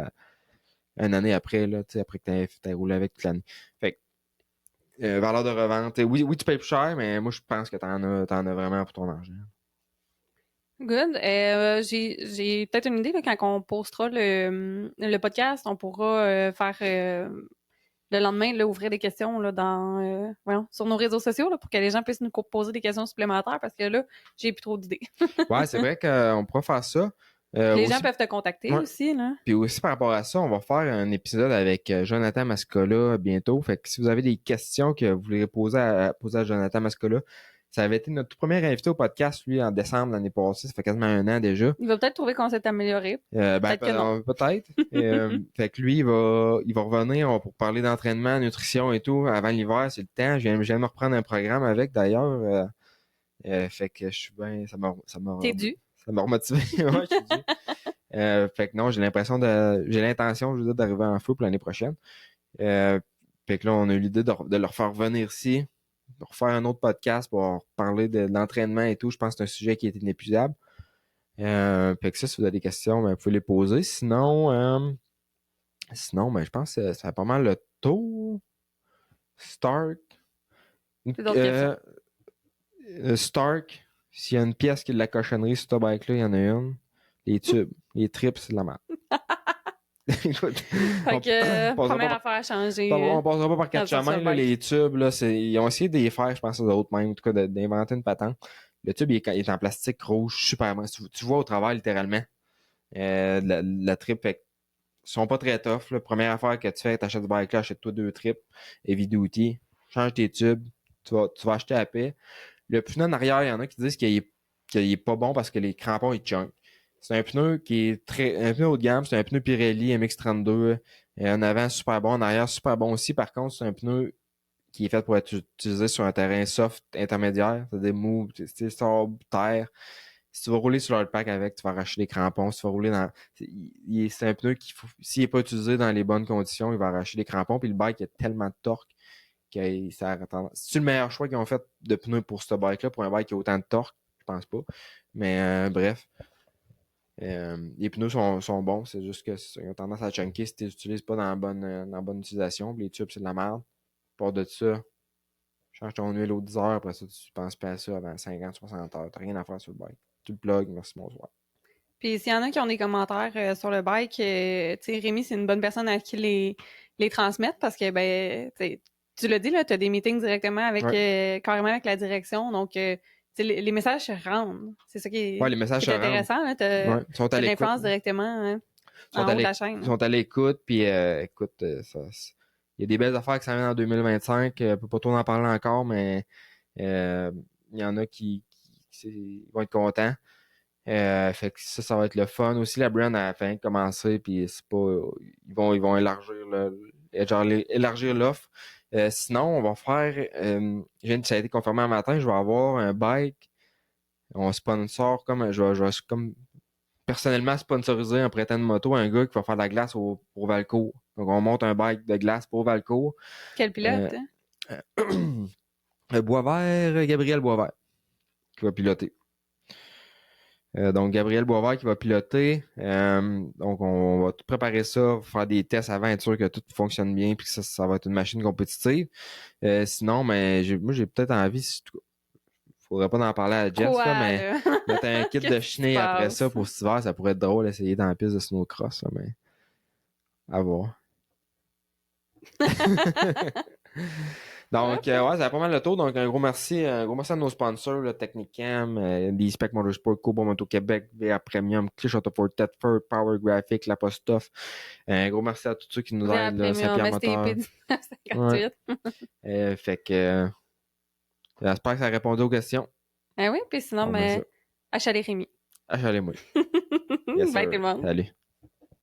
une année après, là, après que t'aies roulé avec toute l'année. Fait que, valeur de revente, oui, tu payes plus cher, mais moi, je pense que t'en as vraiment pour ton argent. Good. J'ai peut-être une idée là, quand on postera le podcast, on pourra faire le lendemain là, ouvrir des questions là, voyons, sur nos réseaux sociaux là, pour que les gens puissent nous poser des questions supplémentaires parce que là, j'ai plus trop d'idées. Ouais, c'est vrai qu'on pourra faire ça. Les gens Aussi, peuvent te contacter ouais. aussi, là. Puis aussi par rapport à ça, on va faire un épisode avec Jonathan Mascola bientôt. Fait que si vous avez des questions que vous voulez poser à Jonathan Mascola, ça avait été notre tout premier invité au podcast, lui, en décembre l'année passée. Ça fait quasiment un an déjà. Il va peut-être trouver qu'on s'est amélioré. Ben, Peut-être que non. peut-être. Fait que lui, il va revenir pour parler d'entraînement, nutrition et tout. Avant l'hiver, c'est le temps. Je viens de me reprendre un programme avec, d'ailleurs. Fait que je suis bien... T'es dû. Ça m'a remotivé. Ouais, je suis dû. Fait que non, j'ai l'intention, je veux dire, d'arriver en feu pour l'année prochaine. Fait que là, on a eu l'idée de leur faire venir ici, de refaire un autre podcast pour parler de l'entraînement et tout. Je pense que c'est un sujet qui est inépuisable. Fait que ça, si vous avez des questions, ben, vous pouvez les poser. Sinon, ben, je pense que ça a pas mal le tour. Stark. C'est d'autres questions. Stark, s'il y a une pièce qui est de la cochonnerie sur ce bike-là, il y en a une. Les tubes, les trips, c'est de la merde. Écoute, Fait que, première affaire à changer. On passera pas par quatre dans chemins, un là, bike. les tubes, là, ils ont essayé de les faire, je pense, aux autres même, en tout cas, d'inventer une patente. Le tube, il est en plastique rouge, super mince. Tu vois au travers, littéralement. La trip, fait ils sont pas très tough, là. Première affaire que tu fais, t'achètes du bike là, achète-toi 2 trips, heavy duty, change tes tubes, tu vas acheter à paix. Le pneu en arrière, il y en a qui disent qu'il est pas bon parce que les crampons, ils chunkent. C'est un pneu qui est un pneu haut de gamme, c'est un pneu Pirelli MX32. En avant, super bon. En arrière, super bon aussi. Par contre, c'est un pneu qui est fait pour être utilisé sur un terrain soft intermédiaire, c'est-à-dire mou, c'est sable, terre. Si tu vas rouler sur le pack avec, tu vas arracher les crampons. Si tu vas rouler dans... C'est un pneu s'il n'est pas utilisé dans les bonnes conditions, il va arracher les crampons. Puis le bike, il a tellement de torque que ça a tendance... C'est-tu le meilleur choix qu'ils ont fait de pneus pour ce bike-là, pour un bike qui a autant de torque? Je pense pas. Mais bref. Les pneus sont bons, c'est juste qu'ils ont tendance à chunker si tu les utilises pas dans la bonne utilisation. Puis les tubes, c'est de la merde. Pour de ça, change ton huile aux 10 heures, après ça, tu penses pas à ça avant 50, 60 heures. T'as rien à faire sur le bike. Tu le plugs, merci, bonsoir. Puis s'il y en a qui ont des commentaires sur le bike, tu sais, Rémi, c'est une bonne personne à qui les transmettre parce que, ben, tu l'as dit, là, tu as des meetings directement avec, carrément avec la direction. Donc, les messages se rendent. C'est ça qui Ouais, les messages est se rendent. intéressant. Là, Ils sont à t'as l'écoute. l'influence directement en haut de la chaîne. Ils sont à l'écoute, puis écoute, il y a des belles affaires qui s'en viennent en 2025. Je peux pas trop en parler encore, mais il y en a qui vont être contents. Fait que ça va être le fun. Aussi, la brand a fait commencer, puis c'est pas. Ils vont élargir l'offre. Sinon, on va faire. Ça a été confirmé un matin, je vais avoir un bike. On sponsor je vais comme personnellement sponsoriser un prêtant de moto à un gars qui va faire de la glace pour Valcourt. Donc, on monte un bike de glace pour Valcourt. Quel pilote? Boisvert, Gabriel Boisvert, qui va piloter. Donc, Gabriel Boisvert qui va piloter. Donc, on va tout préparer ça, faire des tests avant, être sûr que tout fonctionne bien puis que ça va être une machine compétitive. Sinon, mais moi, j'ai peut-être envie, faudrait pas en parler à Jess, là, mais mettre un kit de chenille après ça pour cet hiver, ça pourrait être drôle d'essayer dans la piste de snowcross, là, mais à voir. Donc, ouais, ça a pas mal le tour. Donc, un gros merci à nos sponsors, là, Technicam, D-Spec Motorsport, Cobo Moto Québec, VA Premium, Clish Autofort, Tedford, Power Graphic, L'Apostrophe. Un gros merci à tous ceux qui nous aident, là, Saint-Pierre Moteur. Ouais. Fait que, j'espère que ça a répondu aux questions. Ah oui, puis sinon, ben, achalez Rémi. Achalez-moi. Yes, bye tout le monde. Salut.